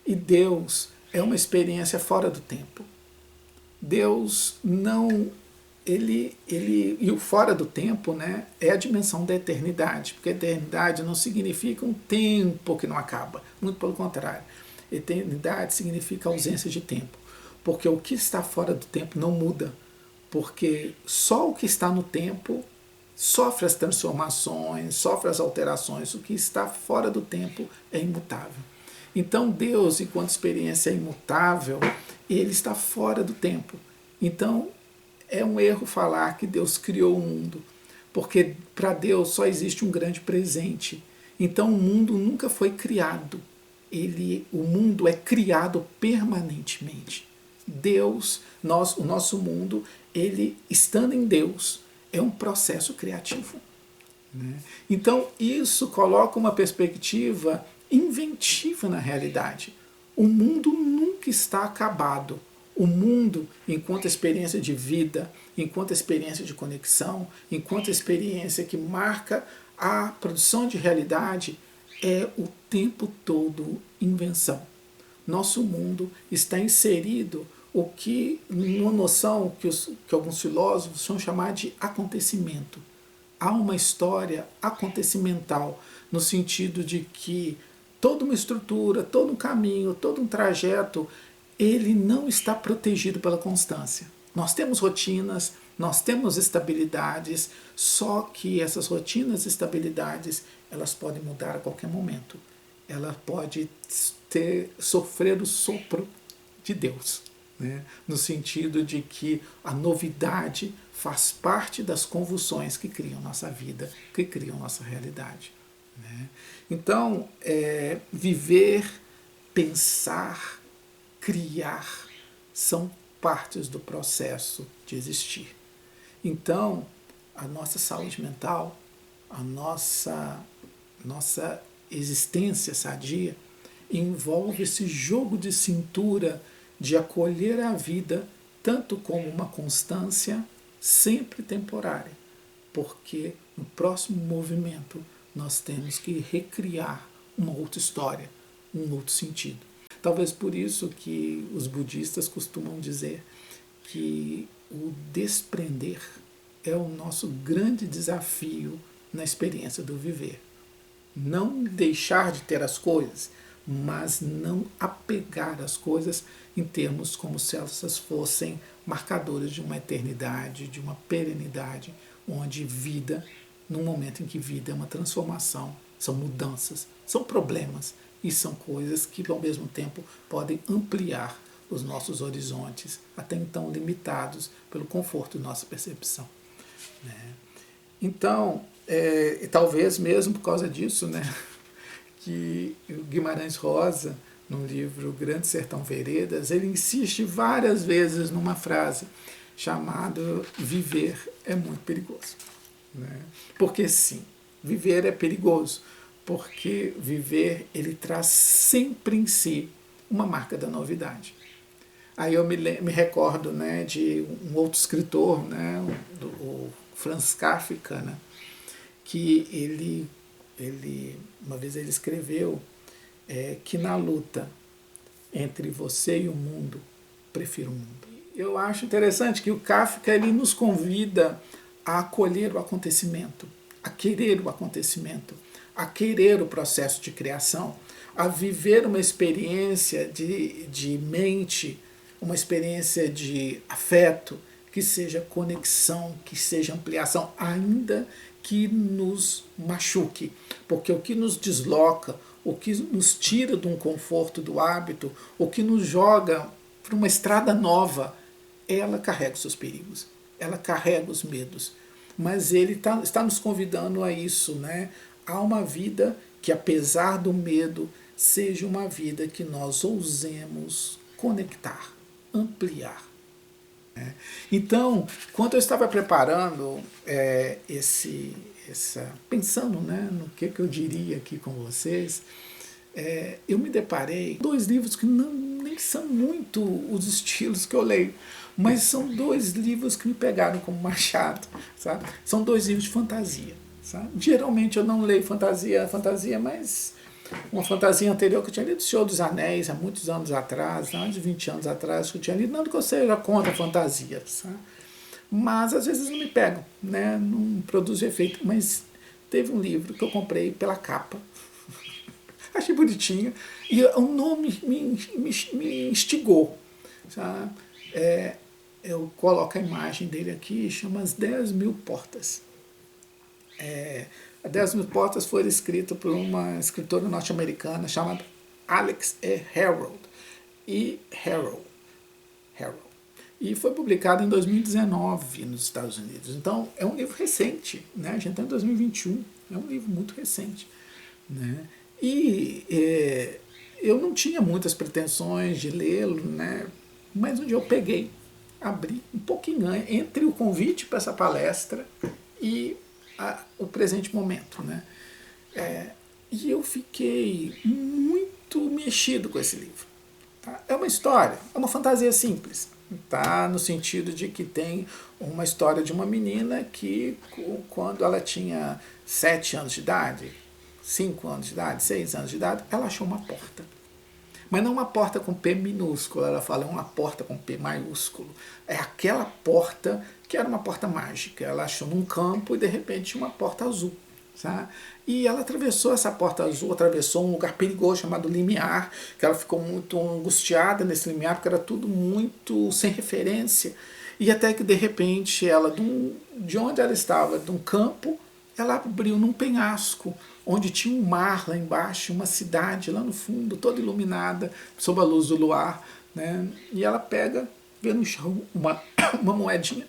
E Deus é uma experiência fora do tempo. Deus não... e o fora do tempo, né, é a dimensão da eternidade, porque eternidade não significa um tempo que não acaba, muito pelo contrário. Eternidade significa ausência de tempo. porque o que está fora do tempo não muda, porque só o que está no tempo sofre as transformações, sofre as alterações, o que está fora do tempo é imutável. Então Deus, enquanto experiência é imutável, ele está fora do tempo. Então é um erro falar que Deus criou o mundo, porque para Deus só existe um grande presente. Então o mundo nunca foi criado. O mundo é criado permanentemente. Deus, o nosso mundo, ele estando em Deus, é um processo criativo. Né? Então isso coloca uma perspectiva inventiva na realidade. O mundo nunca está acabado. O mundo, enquanto experiência de vida, enquanto experiência de conexão, enquanto experiência que marca a produção de realidade, é o tempo todo invenção. Nosso mundo está inserido o que, uma noção que alguns filósofos vão chamar de acontecimento. Há uma história acontecimental, no sentido de que toda uma estrutura, todo um caminho, todo um trajeto, ele não está protegido pela constância. Nós temos rotinas, nós temos estabilidades, só que essas rotinas e estabilidades, elas podem mudar a qualquer momento. Ela pode sofrer o sopro de Deus, né? No sentido de que a novidade faz parte das convulsões que criam nossa vida, que criam nossa realidade. Né? Então, viver, pensar, criar são partes do processo de existir. Então, a nossa saúde mental, a nossa existência sadia, envolve esse jogo de cintura de acolher a vida tanto como uma constância sempre temporária, porque no próximo movimento nós temos que recriar uma outra história, um outro sentido. Talvez por isso que os budistas costumam dizer que o desprender é o nosso grande desafio na experiência do viver. Não deixar de ter as coisas, mas não apegar às coisas em termos como se elas fossem marcadores de uma eternidade, de uma perenidade, onde vida, num momento em que vida é uma transformação, são mudanças, são problemas e são coisas que ao mesmo tempo podem ampliar os nossos horizontes, até então limitados pelo conforto de nossa percepção. Né? Então, e talvez mesmo por causa disso, né, que o Guimarães Rosa, no livro Grande Sertão Veredas, ele insiste várias vezes numa frase chamada viver é muito perigoso. Né? Porque sim, viver é perigoso, porque viver ele traz sempre em si uma marca da novidade. Aí eu me recordo, né, de um outro escritor, né, o Franz Kafka, né, que uma vez ele escreveu que na luta entre você e o mundo, prefiro o mundo. Eu acho interessante que o Kafka ele nos convida a acolher o acontecimento, a querer o acontecimento, a querer o processo de criação, a viver uma experiência de mente, uma experiência de afeto, que seja conexão, que seja ampliação, ainda que nos machuque, porque o que nos desloca, o que nos tira de um conforto do hábito, o que nos joga para uma estrada nova, ela carrega os seus perigos, ela carrega os medos, mas ele está nos convidando a isso, né? A uma vida que, apesar do medo, seja uma vida que nós ousemos conectar, ampliar. Então, quando eu estava preparando pensando, né, no que eu diria aqui com vocês, eu me deparei com dois livros que nem são muito os estilos que eu leio, mas são dois livros que me pegaram como machado, sabe? São dois livros de fantasia. Sabe? Geralmente eu não leio fantasia, mas uma fantasia anterior que eu tinha lido, O Senhor dos Anéis, há muitos anos atrás, há mais de 20 anos atrás, que eu tinha lido, não que eu seja contra a fantasia, sabe? Mas às vezes não me pegam, né? Não produz efeito. Mas teve um livro que eu comprei pela capa, achei bonitinho, e o nome me instigou. Já, é, eu coloco a imagem dele aqui, chama As 10.000 Portas. As 10.000 Portas foi escrito por uma escritora norte-americana chamada Alex E. Harold. E Harold. E foi publicado em 2019 nos Estados Unidos. Então, é um livro recente, né? A gente está em 2021, é um livro muito recente. Né? E eu não tinha muitas pretensões de lê-lo, né? Mas um dia eu peguei, abri um pouquinho entre o convite para essa palestra e o presente momento. Né? E eu fiquei muito mexido com esse livro. Tá? É uma história, é uma fantasia simples, tá? No sentido de que tem uma história de uma menina que, quando ela tinha 7 anos de idade, 5 anos de idade, 6 anos de idade, ela achou uma porta. Mas não uma porta com P minúsculo, ela fala, é uma porta com P maiúsculo. É aquela porta que era uma porta mágica. Ela achou num campo e de repente uma porta azul. Sabe? E ela atravessou essa porta azul, atravessou um lugar perigoso chamado limiar, que ela ficou muito angustiada nesse limiar, porque era tudo muito sem referência. E até que de repente ela, de onde ela estava, de um campo, ela abriu num penhasco, onde tinha um mar lá embaixo, uma cidade lá no fundo, toda iluminada, sob a luz do luar. Né? E ela pega, vê no chão uma moedinha,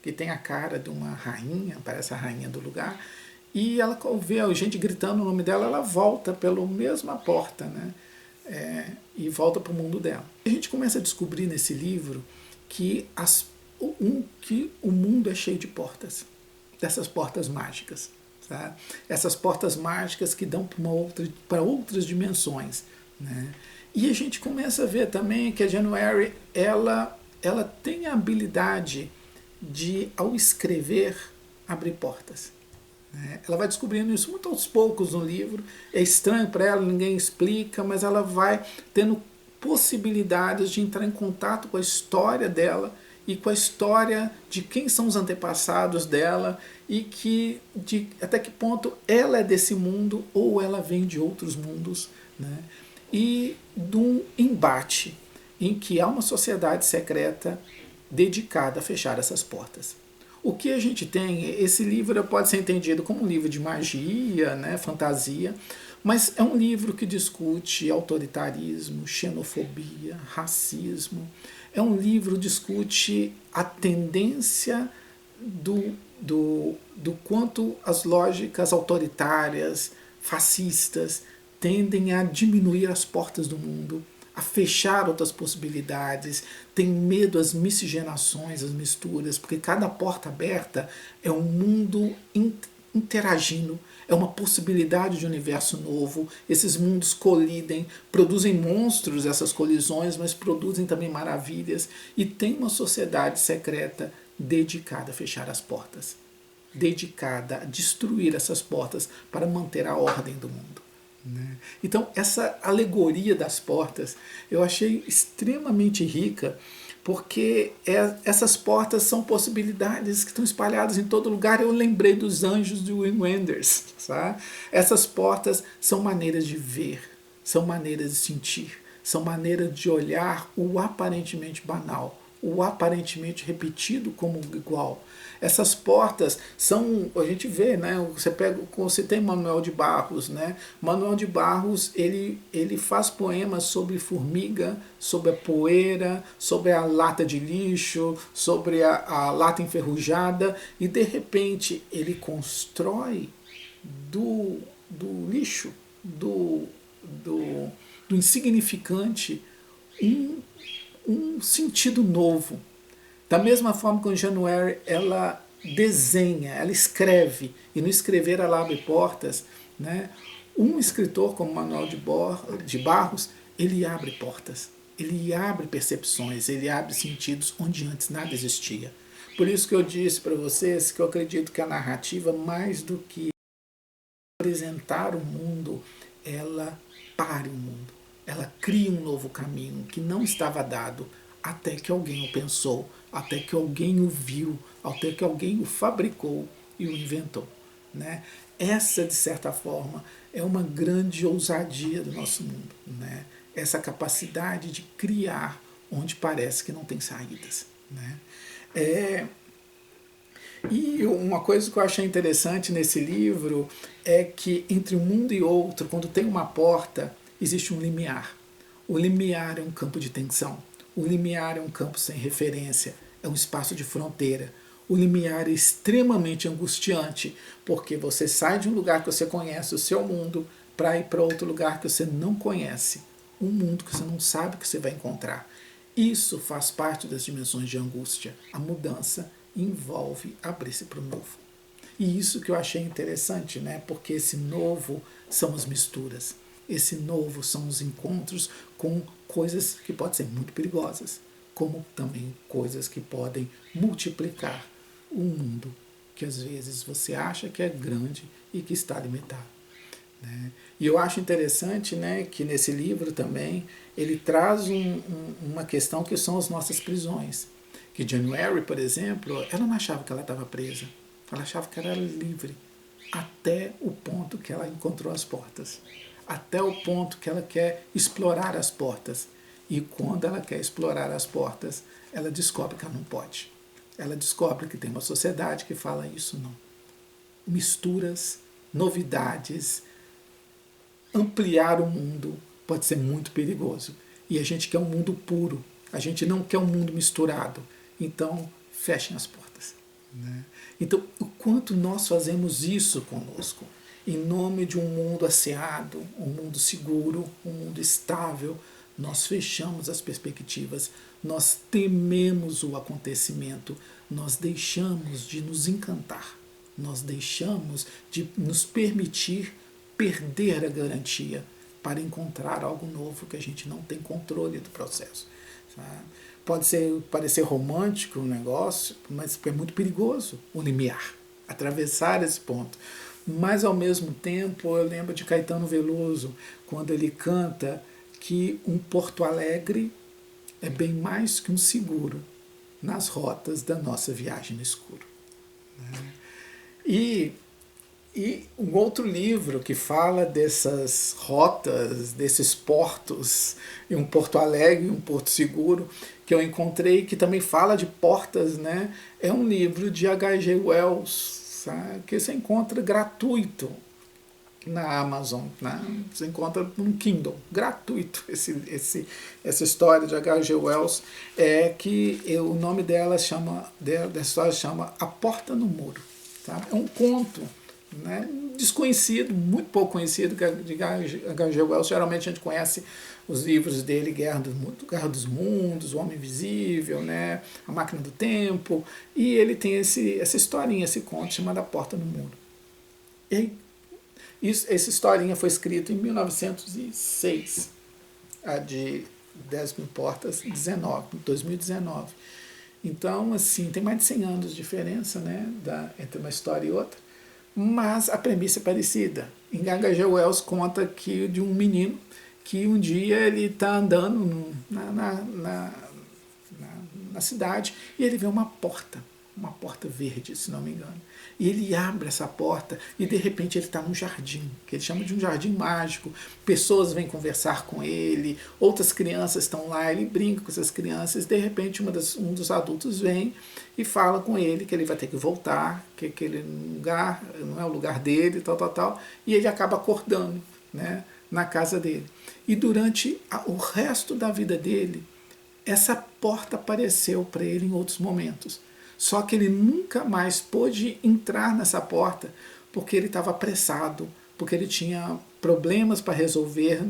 que tem a cara de uma rainha, parece a rainha do lugar, e ela vê a gente gritando o nome dela, ela volta pela mesma porta, né? E volta para o mundo dela. A gente começa a descobrir nesse livro que, que o mundo é cheio de portas, dessas portas mágicas. Tá? Essas portas mágicas que dão para outras dimensões. Né? E a gente começa a ver também que a January ela tem a habilidade de, ao escrever, abrir portas. Né? Ela vai descobrindo isso muito aos poucos no livro. É estranho para ela, ninguém explica, mas ela vai tendo possibilidades de entrar em contato com a história dela e com a história de quem são os antepassados dela e até que ponto ela é desse mundo ou ela vem de outros mundos. Né? E de um embate em que há uma sociedade secreta dedicada a fechar essas portas. O que a gente tem, esse livro pode ser entendido como um livro de magia, né, fantasia, mas é um livro que discute autoritarismo, xenofobia, racismo. É um livro que discute a tendência do quanto as lógicas autoritárias, fascistas, tendem a diminuir as portas do mundo, a fechar outras possibilidades, tem medo às miscigenações, às misturas, porque cada porta aberta é um mundo interagindo, é uma possibilidade de universo novo, esses mundos colidem, produzem monstros essas colisões, mas produzem também maravilhas, e tem uma sociedade secreta dedicada a fechar as portas, dedicada a destruir essas portas para manter a ordem do mundo. Né? Então, essa alegoria das portas eu achei extremamente rica, porque essas portas são possibilidades que estão espalhadas em todo lugar. Eu lembrei dos anjos de Wim Wenders. Sabe? Essas portas são maneiras de ver, são maneiras de sentir, são maneiras de olhar o aparentemente banal, o aparentemente repetido como igual. Essas portas são, a gente vê, né? Você tem Manuel de Barros, né? Manuel de Barros ele faz poemas sobre formiga, sobre a poeira, sobre a lata de lixo, sobre a lata enferrujada, e de repente ele constrói do lixo, do insignificante, um sentido novo. Da mesma forma que o January ela desenha, ela escreve, e no escrever ela abre portas. Né? Um escritor como Manuel de Barros, ele abre portas, ele abre percepções, ele abre sentidos onde antes nada existia. Por isso que eu disse para vocês que eu acredito que a narrativa, mais do que apresentar o mundo, ela para o mundo, ela cria um novo caminho que não estava dado, até que alguém o pensou, até que alguém o viu, até que alguém o fabricou e o inventou. Né? Essa, de certa forma, é uma grande ousadia do nosso mundo. Né? Essa capacidade de criar onde parece que não tem saídas, né? É, e uma coisa que eu achei interessante nesse livro é que entre um mundo e outro, quando tem uma porta, existe um limiar. O limiar é um campo de tensão. O limiar é um campo sem referência. É um espaço de fronteira. O limiar é extremamente angustiante, porque você sai de um lugar que você conhece, o seu mundo, para ir para outro lugar que você não conhece. Um mundo que você não sabe que você vai encontrar. Isso faz parte das dimensões de angústia. A mudança envolve abrir-se para o novo. E isso que eu achei interessante, né? Porque esse novo são as misturas. Esse novo são os encontros com coisas que podem ser muito perigosas, como também coisas que podem multiplicar o mundo que às vezes você acha que é grande e que está limitado, né? E eu acho interessante, né, que nesse livro também ele traz uma questão que são as nossas prisões. Que January, por exemplo, ela não achava que ela estava presa, ela achava que ela era livre, até o ponto que ela encontrou as portas, até o ponto que ela quer explorar as portas. E quando ela quer explorar as portas, ela descobre que ela não pode. Ela descobre que tem uma sociedade que fala isso não. Misturas, novidades, ampliar o mundo pode ser muito perigoso. E a gente quer um mundo puro, a gente não quer um mundo misturado. Então, fechem as portas, né? Então, o quanto nós fazemos isso conosco, em nome de um mundo asseado, um mundo seguro, um mundo estável, nós fechamos as perspectivas, nós tememos o acontecimento, nós deixamos de nos encantar, nós deixamos de nos permitir perder a garantia para encontrar algo novo que a gente não tem controle do processo, sabe? Pode parecer romântico o negócio, mas é muito perigoso o limiar, atravessar esse ponto. Mas, ao mesmo tempo, eu lembro de Caetano Veloso, quando ele canta que um Porto Alegre é bem mais que um seguro nas rotas da nossa viagem no escuro, né? E um outro livro que fala dessas rotas, desses portos, e um Porto Alegre e um Porto Seguro, que eu encontrei, que também fala de portas, né? É um livro de H.G. Wells, sabe? Que você encontra gratuito na Amazon, né? Você encontra no Kindle, gratuito, essa história de H.G. Wells, que o nome dela dessa história chama A Porta no Muro. Tá? É um conto, né, desconhecido, muito pouco conhecido, de H.G. Wells. Geralmente a gente conhece os livros dele, Guerra dos Mundos, O Homem Invisível, né, A Máquina do Tempo, e ele tem essa historinha, esse conto chamado A Porta no Muro. E essa historinha foi escrita em 1906, a de 10 Mil Portas, 2019. Então, assim, tem mais de 100 anos de diferença, né, entre uma história e outra, mas a premissa é parecida. Em H.G. Wells conta que de um menino que um dia ele está andando na cidade e ele vê uma porta verde, se não me engano. E ele abre essa porta e de repente ele está num jardim, que ele chama de um jardim mágico. Pessoas vêm conversar com ele, outras crianças estão lá, ele brinca com essas crianças. De repente um dos adultos vem e fala com ele que ele vai ter que voltar, que aquele lugar não é o lugar dele, tal. E ele acaba acordando, né, na casa dele. E durante o resto da vida dele, essa porta apareceu para ele em outros momentos. Só que ele nunca mais pôde entrar nessa porta porque ele estava apressado, porque ele tinha problemas para resolver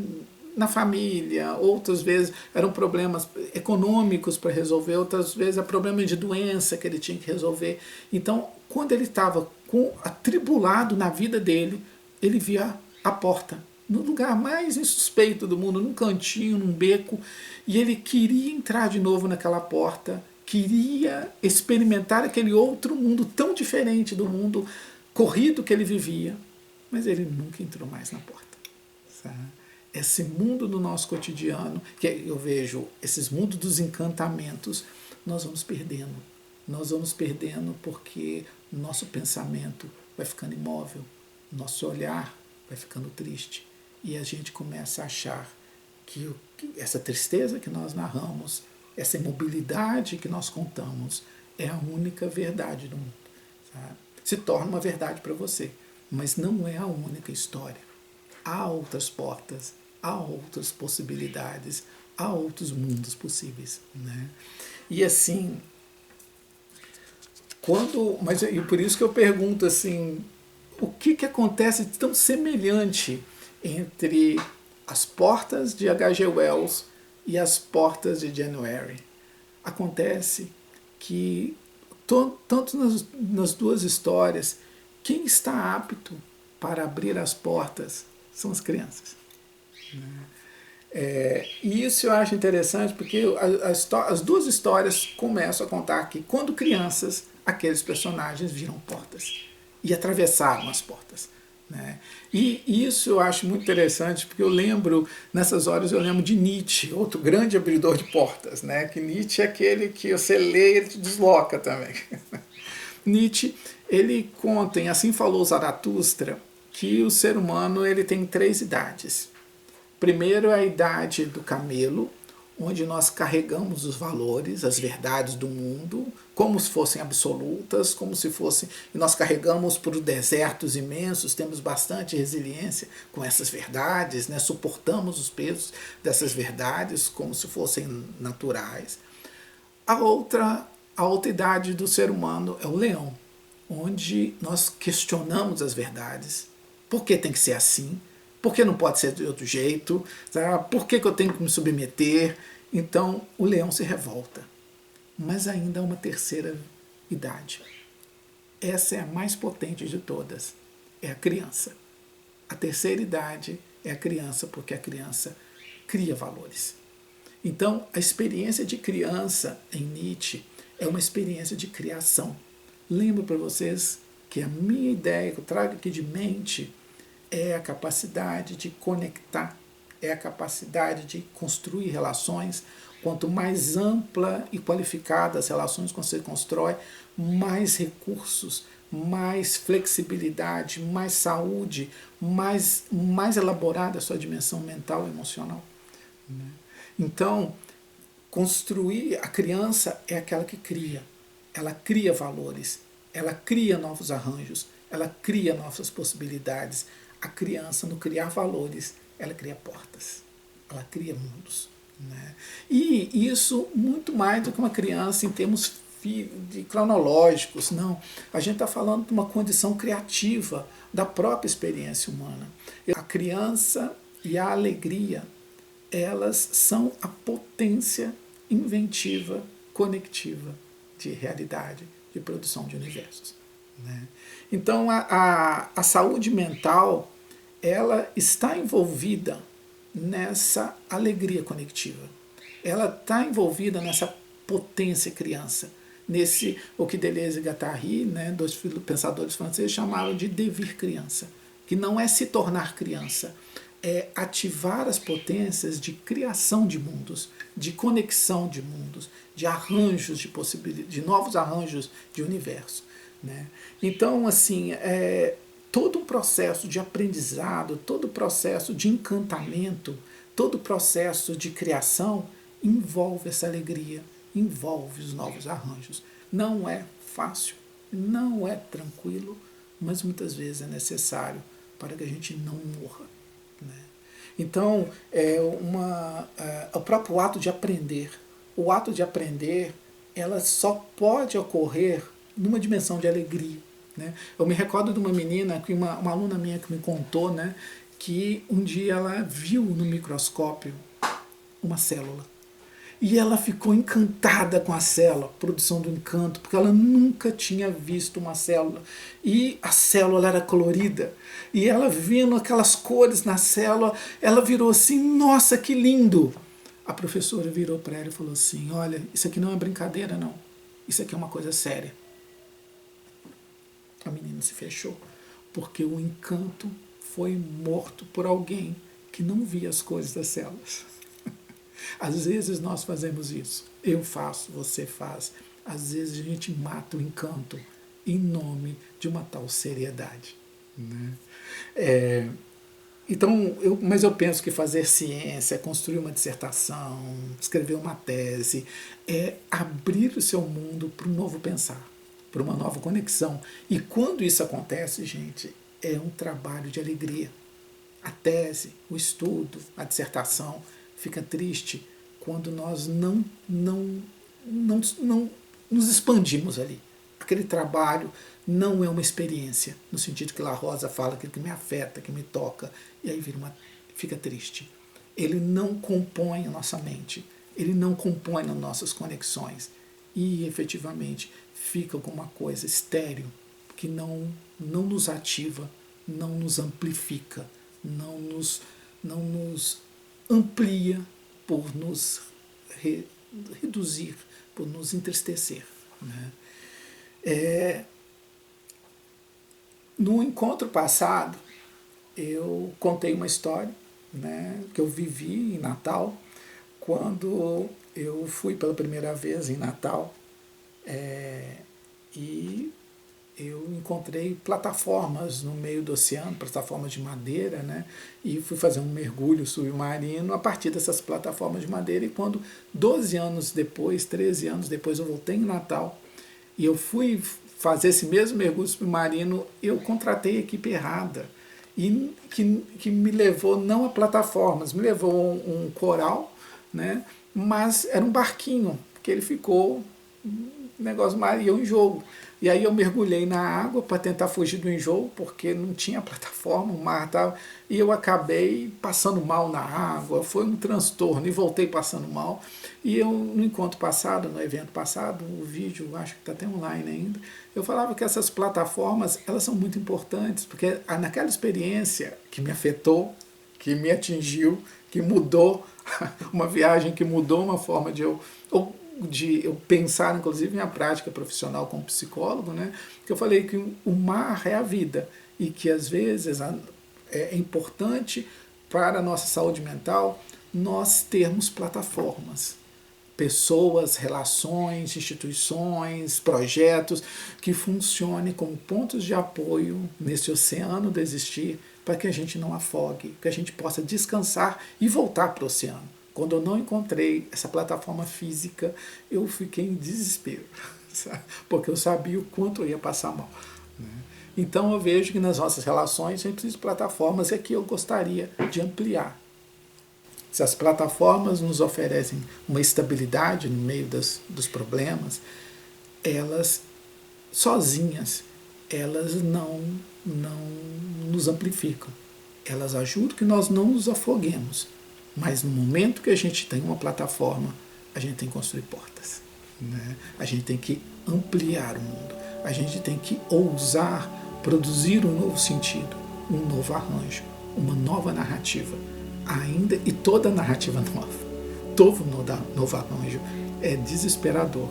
na família, outras vezes eram problemas econômicos para resolver, outras vezes é problema de doença que ele tinha que resolver. Então, quando ele estava atribulado na vida dele, ele via a porta no lugar mais insuspeito do mundo, num cantinho, num beco, e ele queria entrar de novo naquela porta, queria experimentar aquele outro mundo tão diferente do mundo corrido que ele vivia, mas ele nunca entrou mais na porta, sabe? Esse mundo do nosso cotidiano, que eu vejo esses mundos dos encantamentos, nós vamos perdendo. Nós vamos perdendo porque nosso pensamento vai ficando imóvel, nosso olhar vai ficando triste, e a gente começa a achar que essa tristeza que nós narramos essa imobilidade que nós contamos é a única verdade do mundo. Sabe? Se torna uma verdade para você, mas não é a única história. Há outras portas, há outras possibilidades, há outros mundos possíveis, né? E assim, mas e por isso que eu pergunto assim, o que acontece de tão semelhante entre as portas de H.G. Wells e as portas de January? Acontece que tanto nas duas histórias, quem está apto para abrir as portas são as crianças. E isso eu acho interessante porque as duas histórias começam a contar que quando crianças, aqueles personagens viram portas e atravessaram as portas. Né? E isso eu acho muito interessante porque eu lembro, nessas horas eu lembro de Nietzsche, outro grande abridor de portas, né? Que Nietzsche é aquele que você lê e ele te desloca também. Nietzsche, ele conta, em Assim Falou Zaratustra, que o ser humano ele tem 3 idades. Primeiro é a idade do camelo, onde nós carregamos os valores, as verdades do mundo, como se fossem absolutas, como se fossem. E nós carregamos por desertos imensos, temos bastante resiliência com essas verdades, né? Suportamos os pesos dessas verdades como se fossem naturais. A outra idade do ser humano é o leão, onde nós questionamos as verdades. Por que tem que ser assim? Por que não pode ser de outro jeito? Sabe? Por que eu tenho que me submeter? Então o leão se revolta. Mas ainda há uma terceira idade. Essa é a mais potente de todas. É a criança. A terceira idade é a criança, porque a criança cria valores. Então, a experiência de criança em Nietzsche é uma experiência de criação. Lembro para vocês que a minha ideia que eu trago aqui de mente é a capacidade de conectar, é a capacidade de construir relações. Quanto mais ampla e qualificada as relações que você constrói, mais recursos, mais flexibilidade, mais saúde, mais elaborada a sua dimensão mental e emocional. Então, construir a criança é aquela que cria. Ela cria valores, ela cria novos arranjos, ela cria novas possibilidades. A criança, no criar valores, ela cria portas, ela cria mundos. Né? E isso muito mais do que uma criança em termos de cronológicos, não. A gente está falando de uma condição criativa da própria experiência humana. A criança e a alegria, elas são a potência inventiva, conectiva de realidade, de produção de universos. Né? Então a saúde mental, ela está envolvida nessa alegria conectiva. Ela está envolvida nessa potência criança, nesse o que Deleuze e Guattari, né, dois pensadores franceses, chamaram de devir criança, que não é se tornar criança, é ativar as potências de criação de mundos, de conexão de mundos, de arranjos de possibilidades, de novos arranjos de universo. Né? Então, assim, todo o processo de aprendizado, todo o processo de encantamento, todo o processo de criação envolve essa alegria, envolve os novos arranjos. Não é fácil, não é tranquilo, mas muitas vezes é necessário para que a gente não morra. Né? Então, o próprio ato de aprender, ela só pode ocorrer numa dimensão de alegria. Né? Eu me recordo de uma menina, uma aluna minha que me contou, né, que um dia ela viu no microscópio uma célula. E ela ficou encantada com a célula, produção do encanto, porque ela nunca tinha visto uma célula. E a célula era colorida. E ela vendo aquelas cores na célula, ela virou assim, nossa, que lindo! A professora virou para ela e falou assim, olha, isso aqui não é brincadeira não, isso aqui é uma coisa séria. A menina se fechou, porque o encanto foi morto por alguém que não via as cores das células. Às vezes nós fazemos isso. Eu faço, você faz. Às vezes a gente mata o encanto em nome de uma tal seriedade. Né? Então, mas eu penso que fazer ciência, construir uma dissertação, escrever uma tese, é abrir o seu mundo para um novo pensar, para uma nova conexão. E quando isso acontece, gente, é um trabalho de alegria. A tese, o estudo, a dissertação fica triste quando nós não nos expandimos ali. Aquele trabalho não é uma experiência, no sentido que La Rosa fala, aquilo que me afeta, que me toca, e aí fica triste. Ele não compõe a nossa mente, ele não compõe as nossas conexões, e efetivamente fica alguma coisa estéril, que não nos ativa, não nos amplifica, não nos amplia por nos reduzir, por nos entristecer. Né? No encontro passado, eu contei uma história, né, que eu vivi em Natal, quando eu fui pela primeira vez em Natal, e eu encontrei plataformas no meio do oceano, plataformas de madeira, né? E fui fazer um mergulho submarino a partir dessas plataformas de madeira. E quando 12 anos depois, 13 anos depois, eu voltei em Natal e eu fui fazer esse mesmo mergulho submarino, eu contratei a equipe errada. E que me levou não a plataformas, me levou um coral, né? Mas era um barquinho, que ele ficou negócio Maria, um enjoo. E aí eu mergulhei na água para tentar fugir do enjoo, porque não tinha plataforma, o mar estava. E eu acabei passando mal na água, foi um transtorno, e voltei passando mal. E eu, no encontro passado, no evento passado, o vídeo, acho que está até online ainda, eu falava que essas plataformas, elas são muito importantes, porque naquela experiência que me afetou, que me atingiu, que mudou, uma viagem que mudou uma forma de eu pensar, inclusive, minha prática profissional como psicólogo, né? Que eu falei que o mar é a vida e que, às vezes, é importante para a nossa saúde mental nós termos plataformas, pessoas, relações, instituições, projetos que funcionem como pontos de apoio nesse oceano do existir para que a gente não afogue, que a gente possa descansar e voltar para o oceano. Quando eu não encontrei essa plataforma física, eu fiquei em desespero, sabe? Porque eu sabia o quanto eu ia passar mal. Né? Então eu vejo que nas nossas relações a gente precisa de plataformas, e aqui eu gostaria de ampliar. Se as plataformas nos oferecem uma estabilidade no meio dos problemas, elas sozinhas, elas não nos amplificam. Elas ajudam que nós não nos afoguemos. Mas no momento que a gente tem uma plataforma, a gente tem que construir portas. Né? A gente tem que ampliar o mundo. A gente tem que ousar produzir um novo sentido, um novo arranjo, uma nova narrativa. Ainda e toda narrativa nova, todo novo arranjo é desesperador,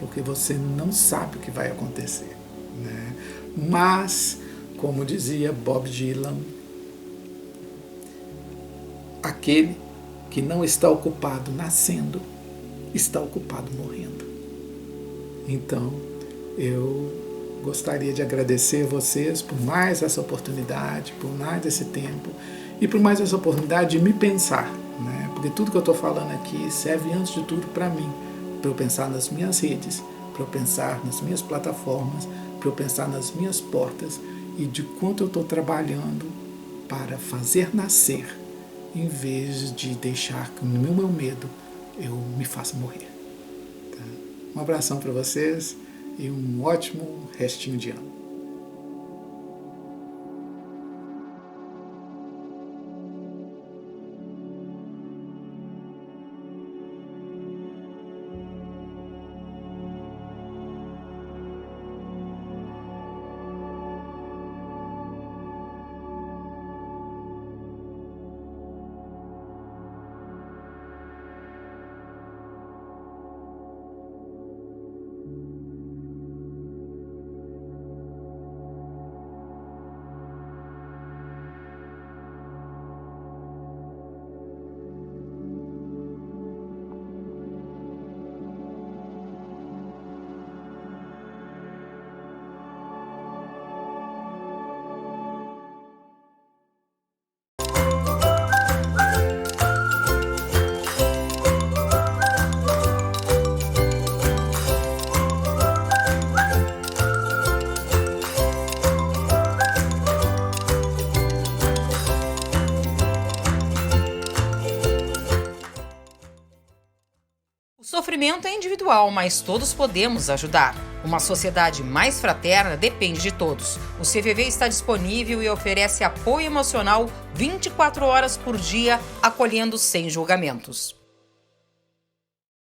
porque você não sabe o que vai acontecer. Né? Mas, como dizia Bob Dylan, aquele que não está ocupado nascendo, está ocupado morrendo. Então, eu gostaria de agradecer a vocês por mais essa oportunidade, por mais esse tempo e por mais essa oportunidade de me pensar, né? Porque tudo que eu estou falando aqui serve antes de tudo para mim, para eu pensar nas minhas redes, para eu pensar nas minhas plataformas, para eu pensar nas minhas portas e de quanto eu estou trabalhando para fazer nascer, em vez de deixar que no meu medo eu me faça morrer. Tá? Um abração para vocês e um ótimo restinho de ano. sofrimento é individual, mas todos podemos ajudar. Uma sociedade mais fraterna depende de todos. O CVV está disponível e oferece apoio emocional 24 horas por dia, acolhendo sem julgamentos.